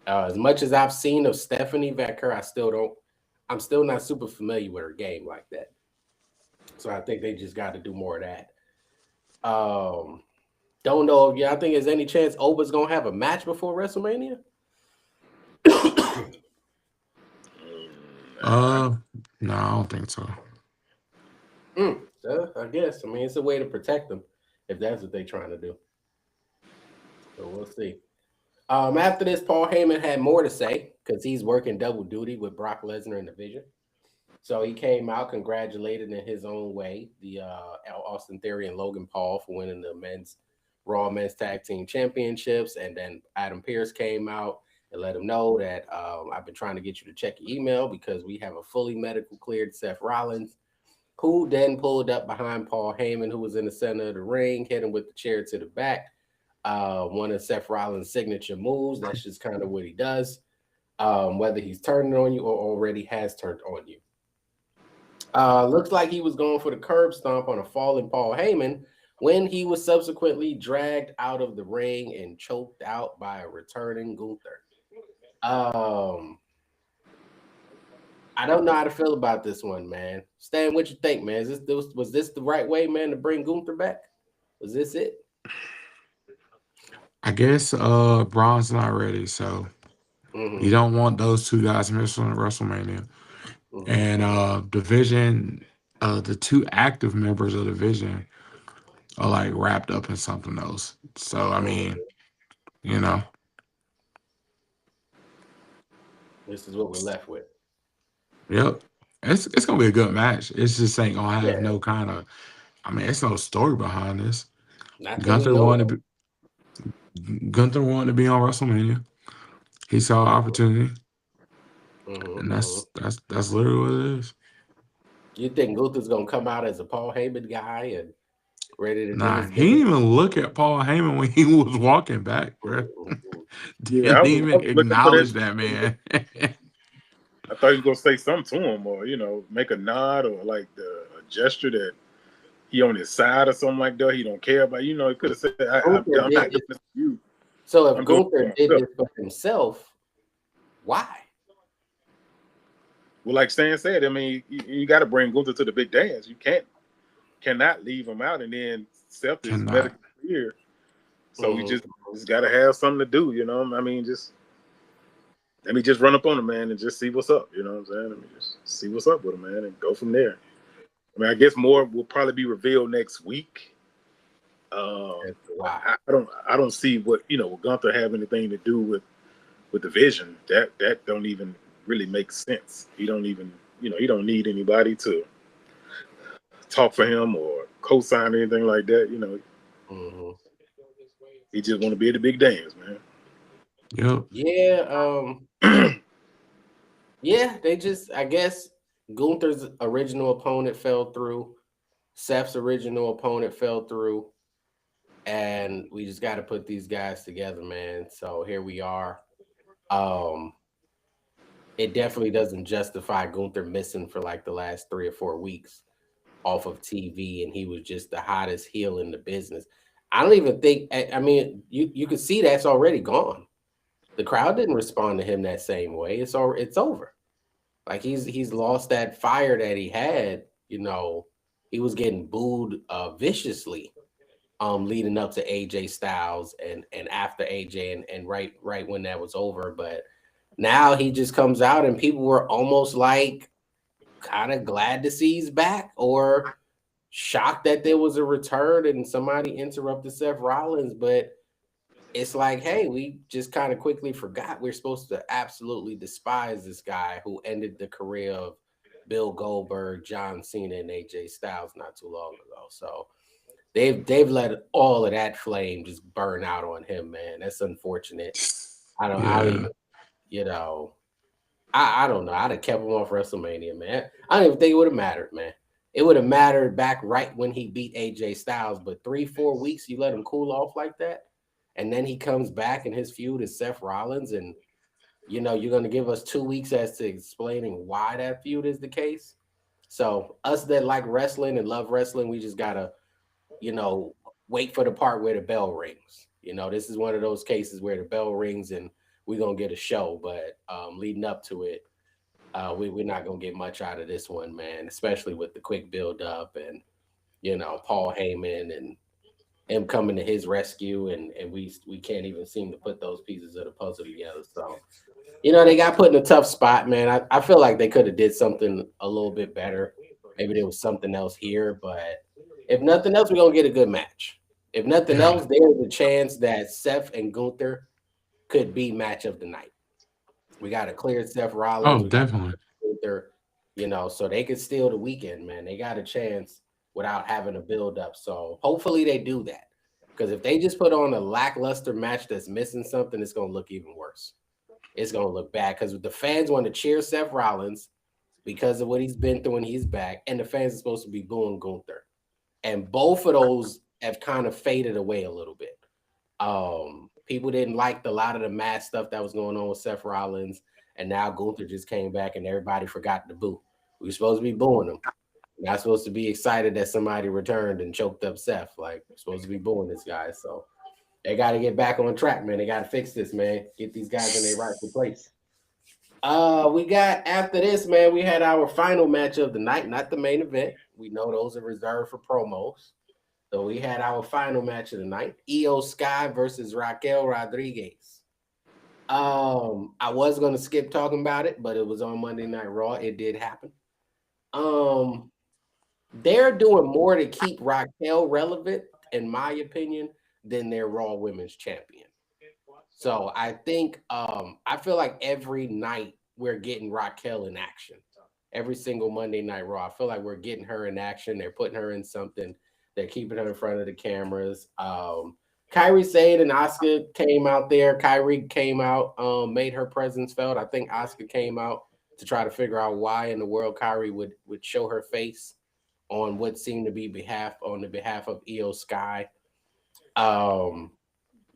Speaker 1: As much as I've seen of Stephanie Vecker, I'm still not super familiar with her game like that. So I think they just got to do more of that. Don't know. Yeah, I think there's any chance Oba's gonna have a match before WrestleMania.
Speaker 2: No, I don't think so.
Speaker 1: I guess. I mean, it's a way to protect them if that's what they're trying to do. So we'll see. After this, Paul Heyman had more to say because he's working double duty with Brock Lesnar in the Vision. So he came out, congratulated in his own way the Austin Theory and Logan Paul for winning the Raw Men's Tag Team Championships. And then Adam Pearce came out and let him know that I've been trying to get you to check your email because we have a fully medical cleared Seth Rollins, who then pulled up behind Paul Heyman, who was in the center of the ring, hit him with the chair to the back. One of Seth Rollins' signature moves. That's just kind of what he does, whether he's turning on you or already has turned on you. Looks like he was going for the curb stomp on a fallen Paul Heyman when he was subsequently dragged out of the ring and choked out by a returning Gunther. I don't know how to feel about this one, man. Stan, what you think, man? Was this the right way, man, to bring Gunther back? Was this it?
Speaker 2: I guess Braun's not ready, so you don't want those two guys missing at WrestleMania. And Division, the two active members of Division are like wrapped up in something else. So I mean, you know,
Speaker 1: this is what we're left with.
Speaker 2: yep. It's gonna be a good match. It's just ain't gonna have
Speaker 1: Yeah.
Speaker 2: no kind of. I mean, it's no story behind this.
Speaker 1: Not that we
Speaker 2: Gunther
Speaker 1: know
Speaker 2: wanted
Speaker 1: of.
Speaker 2: to Gunther wanted to be on WrestleMania. He saw an opportunity, and that's literally what it is.
Speaker 1: You think Gunther's gonna come out as a Paul Heyman guy and ready to do
Speaker 2: Nah,
Speaker 1: his
Speaker 2: he didn't
Speaker 1: dance?
Speaker 2: even look at Paul Heyman when he was walking back, bro.
Speaker 3: Yeah,
Speaker 2: Didn't
Speaker 3: I
Speaker 2: even
Speaker 3: was looking for
Speaker 2: acknowledge
Speaker 3: that.
Speaker 2: that man.
Speaker 3: I thought he was gonna say something to him, or make a nod, or like a gesture that he on his side or something like that. He don't care about. He could have said, I'm
Speaker 1: Gunther
Speaker 3: not
Speaker 1: did
Speaker 3: doing
Speaker 1: this.
Speaker 3: this for you.
Speaker 1: So if
Speaker 3: I'm doing it
Speaker 1: Gunther
Speaker 3: for
Speaker 1: did
Speaker 3: myself.
Speaker 1: this for himself, why?
Speaker 3: Well, like Stan said, I mean, you got to bring Gunther to the big dance. You cannot leave him out, and then Seth is
Speaker 2: Cannot.
Speaker 3: medically clear, so he just got to have something to do. I mean, let me just run up on him, man, and just see what's up. You know what I'm saying? Let me just see what's up with him, man, and go from there. I mean, I guess more will probably be revealed next week.
Speaker 1: Wow.
Speaker 3: I don't see what will Gunther have anything to do with the Vision. That don't even really make sense. He don't even he don't need anybody to talk for him or co-sign or anything like that. He just want to be at the big dance, man.
Speaker 2: Yep.
Speaker 1: Yeah. Yeah. They just, I guess, Gunther's original opponent fell through. Seth's original opponent fell through. and we just got to put these guys together, man. So here we are. Um, it definitely doesn't justify Gunther missing for like the last 3 or 4 weeks off of TV, and he was just the hottest heel in the business. I don't even think. I mean, you could see that's already gone. The crowd didn't respond to him that same way. It's over. Like he's lost that fire that he had. He was getting booed viciously leading up to AJ Styles and after AJ and right when that was over. But now he just comes out and people were almost like kind of glad to see he's back or shocked that there was a return and somebody interrupted Seth Rollins. But it's like, hey, we just kind of quickly forgot we're supposed to absolutely despise this guy who ended the career of Bill Goldberg, John Cena, and AJ Styles not too long ago. So they've let all of that flame just burn out on him, man. That's unfortunate. I don't
Speaker 2: Yeah.
Speaker 1: even, you know, I don't know. I'd have kept him off WrestleMania, man. I don't even think it would have mattered, man. It would have mattered back right when he beat AJ Styles, but 3, 4 weeks you let him cool off like that, and then he comes back and his feud is Seth Rollins, and you're gonna give us 2 weeks as to explaining why that feud is the case. So us that like wrestling and love wrestling, we just gotta you know, wait for the part where the bell rings. This is one of those cases where the bell rings and we're gonna get a show. But leading up to it, we're not gonna get much out of this one, man. Especially with the quick build up and Paul Heyman and him coming to his rescue, and we can't even seem to put those pieces of the puzzle together. So they got put in a tough spot, man. I feel like they could have did something a little bit better. Maybe there was something else here, but if nothing else, we're gonna get a good match. If nothing
Speaker 2: Yeah.
Speaker 1: else, there's a chance that Seth and Gunther could be match of the night. We got to clear Seth Rollins.
Speaker 2: Oh,
Speaker 1: We got
Speaker 2: definitely.
Speaker 1: Gunther, so they could steal the weekend, man. They got a chance without having to build up. So hopefully they do that. Because if they just put on a lackluster match that's missing something, it's gonna look even worse. It's gonna look bad because the fans want to cheer Seth Rollins because of what he's been through and he's back, and the fans are supposed to be booing Gunther. And both of those have kind of faded away a little bit. People didn't like a lot of the mass stuff that was going on with Seth Rollins, and now Gunther just came back and everybody forgot to boo. We were supposed to be booing him. We're not supposed to be excited that somebody returned and choked up Seth. Like, we're supposed to be booing this guy. So they got to get back on track, man. They got to fix this, man. Get these guys in their rightful place. We got after this, man, we had our final match of the night, not the main event. We know those are reserved for promos. So we had our final match of the night, Io Sky versus Raquel Rodriguez. I was gonna skip talking about it, but it was on Monday Night Raw. It did happen. They're doing more to keep Raquel relevant, in my opinion, than their Raw Women's Champion. So I think I feel like every night we're getting Raquel in action. Every single Monday Night Raw, I feel like we're getting her in action. They're putting her in something. They're keeping her in front of the cameras. Kyrie Sane and Asuka came out there. Kyrie came out, made her presence felt. I think Asuka came out to try to figure out why in the world Kyrie would show her face on what seemed to be on the behalf of Io Sky.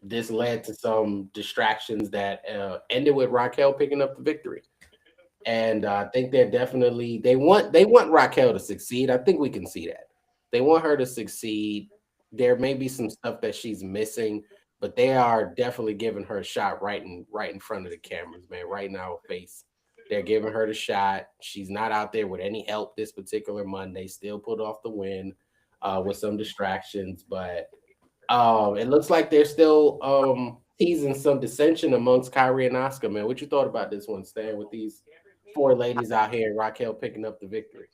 Speaker 1: This led to some distractions that ended with Raquel picking up the victory. And I think they want Raquel to succeed. I think we can see that. They want her to succeed. There may be some stuff that she's missing, but they are definitely giving her a shot right in front of the cameras, man, right in our face. They're giving her the shot. She's not out there with any help this particular Monday. Still pulled off the win with some distractions, but it looks like they're still teasing some dissension amongst Kyrie and Asuka, man. What you thought about this one, Stan, with these four ladies out here and Raquel picking up the victory?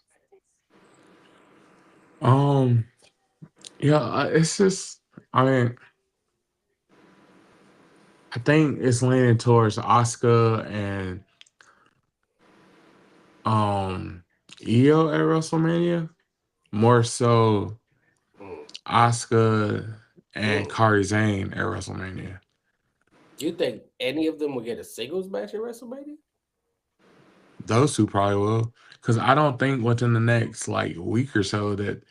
Speaker 2: Um, yeah, it's just, I mean, I think it's leaning towards Oscar and um Io at WrestleMania. More so
Speaker 1: Mm,
Speaker 2: Oscar and
Speaker 1: mm.
Speaker 2: Kari Zane at WrestleMania.
Speaker 1: You think any of them will get a singles match at WrestleMania?
Speaker 2: Those two probably will. Because I don't think within the next like week or so that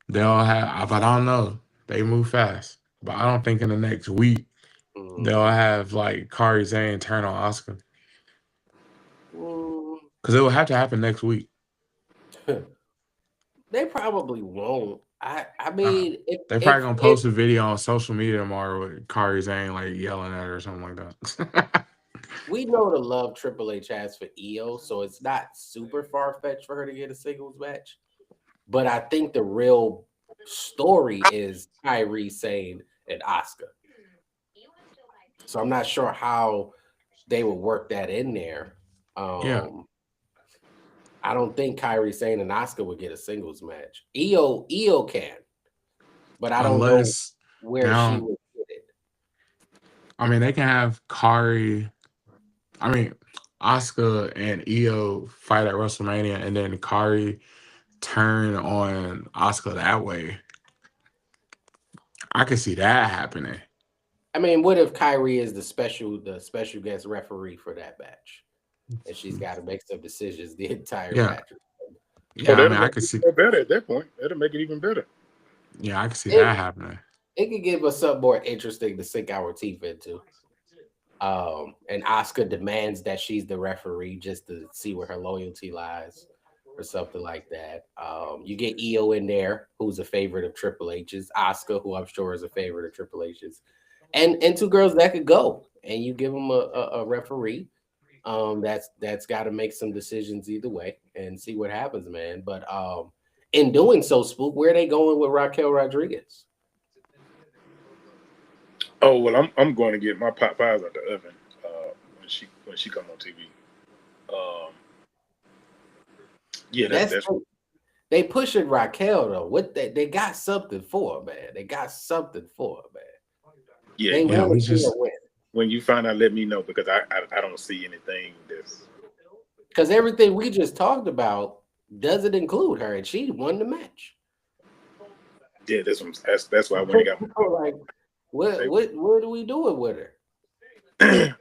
Speaker 2: they'll have, but I don't know. They move fast. but I don't think in the next week they'll
Speaker 1: Mm.
Speaker 2: have like Kari Zane turn on Oscar
Speaker 1: Mm.
Speaker 2: because it will have to happen next week.
Speaker 1: They probably won't. I
Speaker 2: Uh,
Speaker 1: mean,
Speaker 2: they probably gonna post a video on social media tomorrow with Kari Zane like yelling at her or something like that.
Speaker 1: we know the love Triple H has for Io, so it's not super far fetched for her to get a singles match. But I think the real story is Kyrie Sane and Asuka. So I'm not sure how they would work that in there.
Speaker 2: Yeah,
Speaker 1: I don't think Kyrie Sane and Asuka would get a singles match. Io can, but I don't know
Speaker 2: unless
Speaker 1: where she
Speaker 2: now,
Speaker 1: would get it.
Speaker 2: I mean, they can have Kari. I mean, Asuka and Io fight at WrestleMania, and then Kari turn on Asuka that way. I can see that happening.
Speaker 1: I mean, what if Kyrie is the special guest referee for that match, and she's got to make some decisions the entire
Speaker 2: Yeah,
Speaker 1: match?
Speaker 3: Oh,
Speaker 2: yeah. I
Speaker 3: that'll
Speaker 2: mean, I
Speaker 3: make
Speaker 2: could
Speaker 3: it
Speaker 2: see.
Speaker 3: more better at that point. That'll make it even better.
Speaker 2: Yeah, I can see
Speaker 1: It
Speaker 2: that happening.
Speaker 1: it could give us something more interesting to sink our teeth into. And Asuka demands that she's the referee just to see where her loyalty lies, or something like that. You get Io in there, who's a favorite of Triple H's. Asuka, who I'm sure is a favorite of Triple H's, and two girls that could go, and you give them a referee. That's got to make some decisions either way and see what happens, man. But in doing so, Spook, where are they going with Raquel Rodriguez?
Speaker 3: Oh well, I'm going to get my pot pies out the oven when she come on TV. Um, yeah,
Speaker 1: That's
Speaker 3: that's
Speaker 1: they pushing Raquel though. What they got something for her, man. They got something for her, man.
Speaker 3: yeah.
Speaker 1: They
Speaker 2: Yeah,
Speaker 1: want
Speaker 2: we
Speaker 1: to see her
Speaker 2: just
Speaker 1: win
Speaker 3: When you find out, let me know because I don't see anything that's
Speaker 1: because everything we just talked about doesn't include her, and she won the match.
Speaker 3: yeah. That's why I went and got
Speaker 1: Like,
Speaker 3: my.
Speaker 1: what are we doing with her?
Speaker 3: I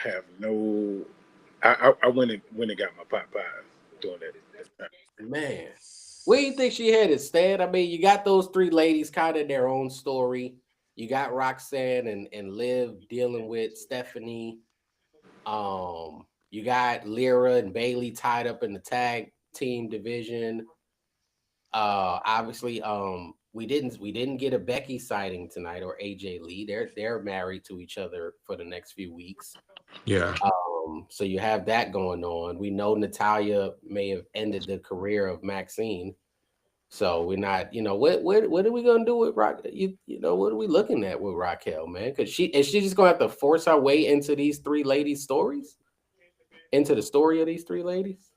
Speaker 3: have no. I went and got my pot pies doing that.
Speaker 1: Man, where do you think she headed, Stan? I mean, you got those three ladies kind of in their own story. You got Roxanne and Liv dealing with Stephanie. You got Lyra and Bailey tied up in the tag team division. Obviously, we didn't get a Becky sighting tonight or AJ Lee. They're married to each other for the next few weeks.
Speaker 2: yeah.
Speaker 1: So you have that going on. We know Natalia may have ended the career of Maxine. So we're not, what are we gonna do with Rock? What are we looking at with Raquel, man? Because she just gonna have to force her way into these three ladies' stories, into the story of these three ladies.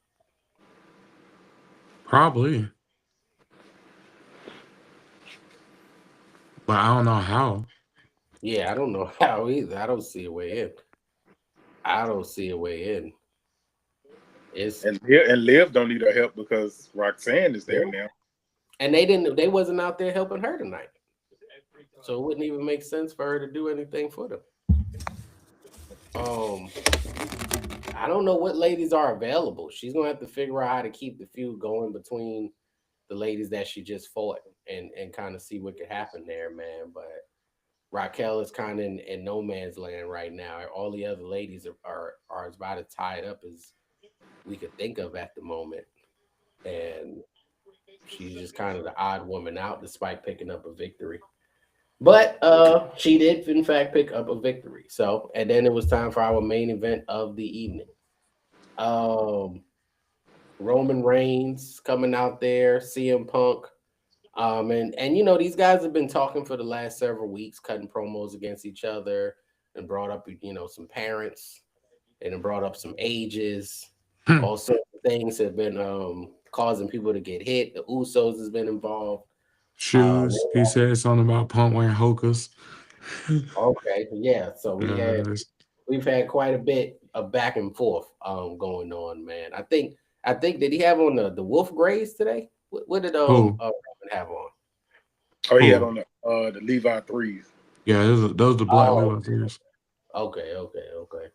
Speaker 2: Probably, but I don't know how.
Speaker 1: Yeah, I don't know how either. I don't see a way in. I don't see a way in. It's
Speaker 3: And Liv don't need her help because Roxanne is there now.
Speaker 1: and they wasn't out there helping her tonight. So it wouldn't even make sense for her to do anything for them. Um, I don't know what ladies are available. She's gonna have to figure out how to keep the feud going between the ladies that she just fought and kind of see what could happen there, man. But Raquel is kind of in no man's land right now. All the other ladies are as about as tied up as we could think of at the moment. And she's just kind of the odd woman out despite picking up a victory. But she did in fact pick up a victory. So and then it was time for our main event of the evening. Um Roman Reigns coming out there, CM Punk. And these guys have been talking for the last several weeks, cutting promos against each other, and brought up some parents, and then brought up some ages. All sorts of things have been causing people to get hit. The Usos has been involved. Uh,
Speaker 2: Shoes. He said something about Punk wearing hokas.
Speaker 1: okay, yeah. So
Speaker 2: It's
Speaker 1: we've had quite a bit of back and forth going on, man. I think did he have on the Wolf Grays today? What did
Speaker 2: who?
Speaker 1: Roman have on?
Speaker 3: Oh, he had
Speaker 2: Who?
Speaker 3: on the Levi threes.
Speaker 2: Yeah, those are the black
Speaker 1: Oh,
Speaker 2: Levi figures.
Speaker 1: okay.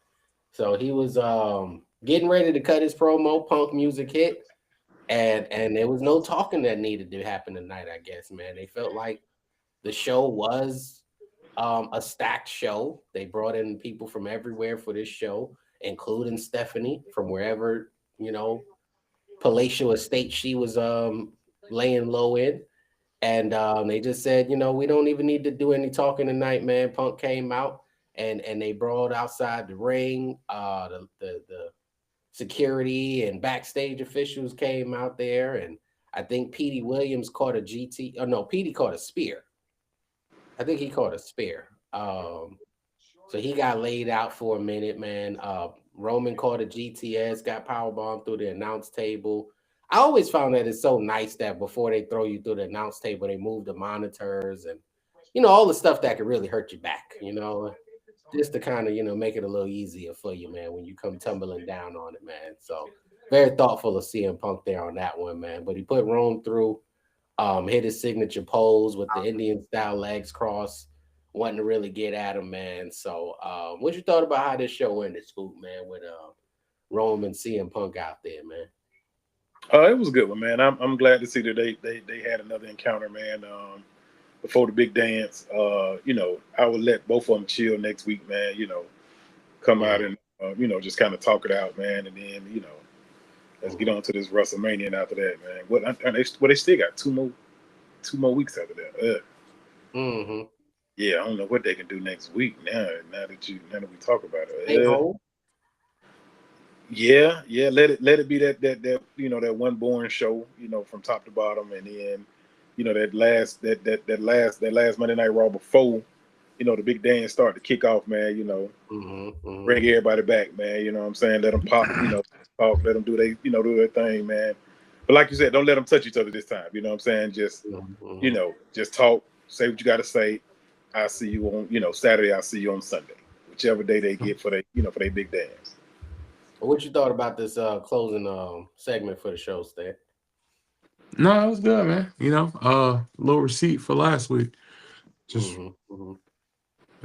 Speaker 1: So he was getting ready to cut his promo. Punk music hit. and there was no talking that needed to happen tonight. I guess, man, they felt like the show was a stacked show. They brought in people from everywhere for this show, including Stephanie from wherever palatial estate she was laying low in. And they just said, we don't even need to do any talking tonight, man. Punk came out and they brawled outside the ring. The security and backstage officials came out there, and I think Petey Williams caught a GT. Oh no, Petey caught a spear. I think he caught a spear. So he got laid out for a minute, man. Roman caught a GTS, got powerbombed through the announce table. I always found that it's so nice that before they throw you through the announce table, they move the monitors and all the stuff that could really hurt your back, just to kind of make it a little easier for you, man, when you come tumbling down on it, man. So very thoughtful of CM Punk there on that one, man. But he put Rome through, hit his signature pose with the Indian style legs cross, wanting to really get at him, man. So what you thought about how this show ended, Scoop, man, with Rome and CM Punk out there, man?
Speaker 3: It was a good one, man. I'm glad to see that they had another encounter, man. Before the big dance, I would let both of them chill next week, man. Come out and just kind of talk it out, man, and then let's get on to this WrestleMania and after that, man. They still got two more weeks after that. Yeah, I don't know what they can do next week now that we talk about it. Yeah, let it be that that one boring show, from top to bottom, and then that last Monday Night Raw before the big dance start to kick off, man. Bring everybody back, man. You know what I'm saying? Let them pop, talk, let them do their thing, man. But like you said, don't let them touch each other this time. You know what I'm saying? Just just talk, say what you got to say. I see you on Saturday. I'll see you on Sunday, whichever day they get for their big dance.
Speaker 1: What you thought about this closing segment for the show, Stan?
Speaker 2: No, it was good, man. Low receipt for last week. Just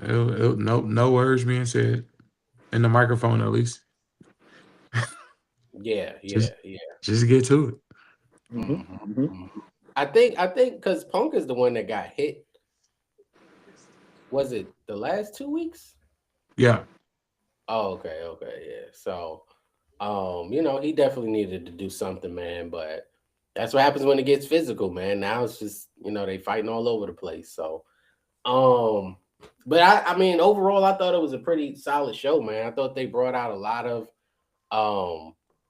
Speaker 2: no words being said in the microphone, at least.
Speaker 1: Yeah.
Speaker 2: Just get to it.
Speaker 1: I think because Punk is the one that got hit. Was it the last 2 weeks?
Speaker 2: Yeah.
Speaker 1: Oh, okay, yeah. So, he definitely needed to do something, man. But that's what happens when it gets physical, man. Now it's just they fighting all over the place. So, but I mean, overall, I thought it was a pretty solid show, man. I thought they brought out a lot of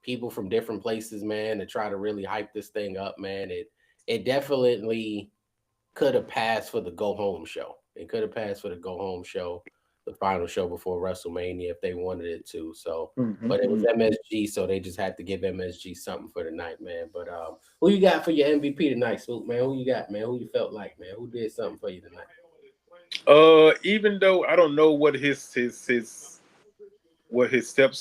Speaker 1: people from different places, man, to try to really hype this thing up, man. It definitely could have passed for the go home show. It could have passed for the go home show, the final show before WrestleMania if they wanted it to. So, but it was MSG, so they just had to give MSG something for the night, man. But who you got for your MVP tonight, Swoop, man? Who you got, man? Who you felt like, man? Who did something for you tonight?
Speaker 3: Even though I don't know what his steps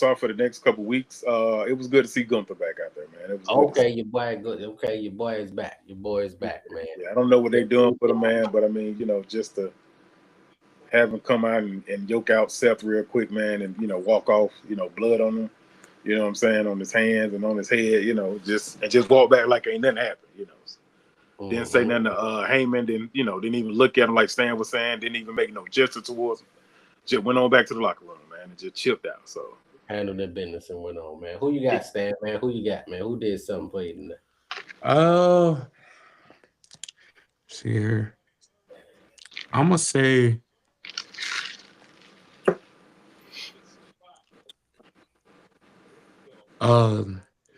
Speaker 3: are for the next couple weeks, it was good to see Gunther back out there, man. It was
Speaker 1: okay. Your boy, good. Okay, your boy is back. Your boy is back, man.
Speaker 3: Yeah, I don't know what they're doing for the man, but I mean, just to have him come out and yoke out Seth real quick, man, and walk off, blood on him, you know what I'm saying, on his hands and on his head, just walk back like ain't nothing happened, Didn't say nothing to Heyman, didn't even look at him like Stan was saying, didn't even make no gesture towards him. Just went on back to the locker room, man, and just chipped out. So
Speaker 1: handled their business and went on, man. Who you got, Stan, man? Who you got, man? Who did something for you tonight?
Speaker 2: See here. I'm gonna say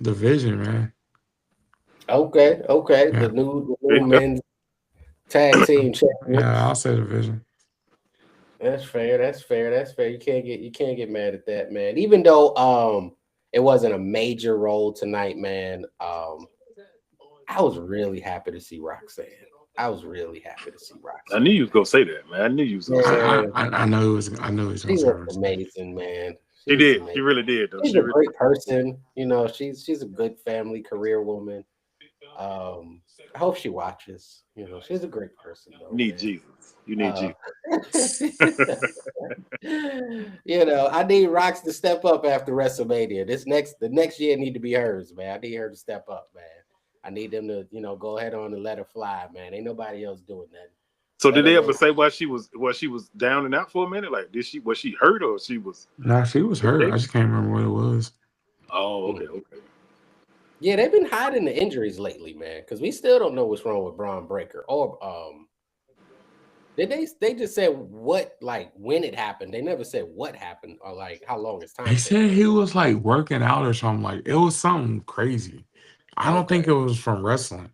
Speaker 2: the Vision, man.
Speaker 1: Okay. Yeah. The new men's tag team champion.
Speaker 2: Yeah, I'll say the Vision.
Speaker 1: That's fair. You can't get mad at that, man. Even though it wasn't a major role tonight, man. I was really happy to see Roxanne. I
Speaker 3: knew you was gonna say that, man. I knew you was gonna say that.
Speaker 2: I know it was. I know he was gonna
Speaker 1: say
Speaker 2: that.
Speaker 1: She amazing, man.
Speaker 3: She did. Amazing. She really did. Though.
Speaker 1: She's a great person. She's a good family, career woman. I hope she watches. She's a great person. Though,
Speaker 3: you need Jesus. You need Jesus.
Speaker 1: I need Rox to step up after WrestleMania. The next year need to be hers, man. I need her to step up, man. I need them to, go ahead on and let her fly, man. Ain't nobody else doing that.
Speaker 3: So did they ever say why she was down and out for a minute? Like, was she hurt or she was?
Speaker 2: Nah, she was hurt. I just can't remember what it was.
Speaker 3: Oh, okay.
Speaker 1: Yeah, they've been hiding the injuries lately, man, because we still don't know what's wrong with Braun Breaker. Or they just said when it happened. They never said what happened or how long it's time.
Speaker 2: They said he was working out or something. It was something crazy. I don't think it was from wrestling.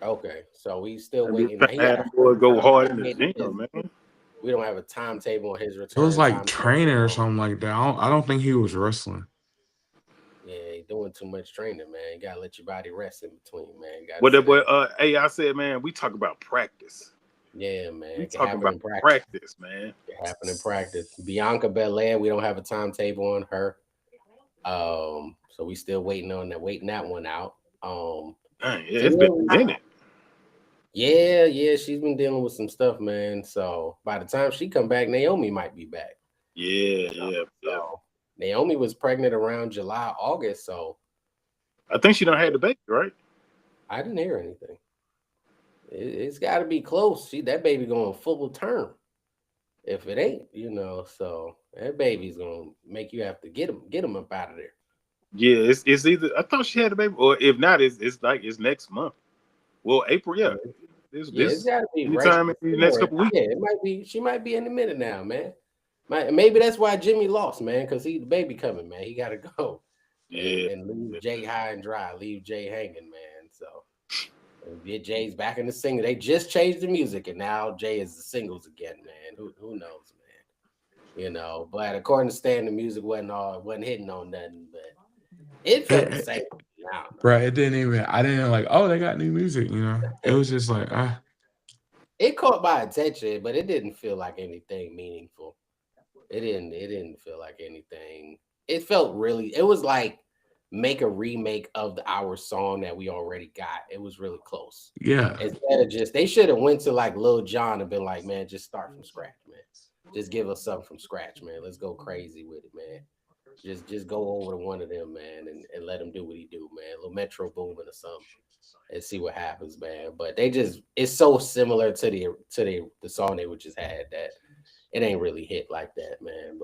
Speaker 1: Okay, so we still waiting.
Speaker 3: He go hard in the gym, man.
Speaker 1: We don't have a timetable on his return.
Speaker 2: It was training or something like that. I don't think he was wrestling.
Speaker 1: Yeah, he doing too much training, man. You gotta let your body rest in between, man.
Speaker 3: What that boy? I said, man, we talk about practice.
Speaker 1: Yeah, man.
Speaker 3: We talk about practice, man.
Speaker 1: It happen in practice. Bianca Belair, we don't have a timetable on her. So we still waiting that one out.
Speaker 3: Dang, yeah, it's been a minute.
Speaker 1: Yeah, she's been dealing with some stuff, man. So by the time she come back, Naomi might be back.
Speaker 3: Yeah.
Speaker 1: Naomi was pregnant around July, August, so
Speaker 3: I think she done had the baby, right?
Speaker 1: I didn't hear anything. It's got to be close. That baby going full term. If it ain't, so that baby's gonna make you have to get him up out of there.
Speaker 3: Yeah, it's either I thought she had a baby, or if not, it's next month. Well, April, yeah.
Speaker 1: It's got to be
Speaker 3: anytime in the next couple weeks.
Speaker 1: Yeah, it might be. She might be in a minute now, man. Maybe that's why Jimmy lost, man, because the baby coming, man. He got to go.
Speaker 3: Yeah,
Speaker 1: and leave Jay high and dry. Leave Jay hanging, man. So get Jay's back in the single. They just changed the music, and now Jay is the singles again, man. Who knows, man? But according to Stan, the music wasn't hitting on nothing, but it felt the same.
Speaker 2: Right, it didn't even. I didn't they got new music. It was just
Speaker 1: It caught my attention, but it didn't feel like anything meaningful. It didn't feel like anything. It felt really. It was like make a remake of our song that we already got. It was really close.
Speaker 2: Yeah.
Speaker 1: Instead of they should have went to Lil Jon and been like, man, just start from scratch, man. Just give us something from scratch, man. Let's go crazy with it, man. Just go over to one of them, man, and let him do what he do, man. A little Metro Boomin or something, and see what happens, man. But it's so similar to the song they just had that it ain't really hit like that, man.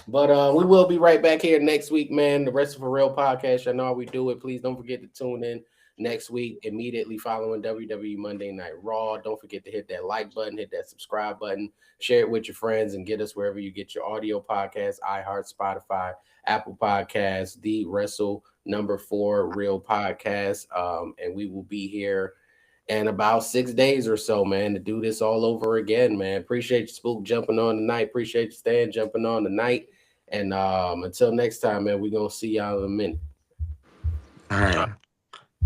Speaker 1: But we will be right back here next week, man. The Wrestle for Real podcast. I know how we do it. Please don't forget to tune in next week, immediately following WWE Monday Night Raw. Don't forget to hit that like button, hit that subscribe button, share it with your friends, and get us wherever you get your audio podcasts, iHeart, Spotify, Apple Podcasts, the Wrestle #4 Real podcast. And we will be here in about 6 days or so, man, to do this all over again, man. Appreciate you, Spook, jumping on tonight. Appreciate you, Stan, jumping on tonight. And until next time, man, we're going to see y'all in a minute.
Speaker 2: All right.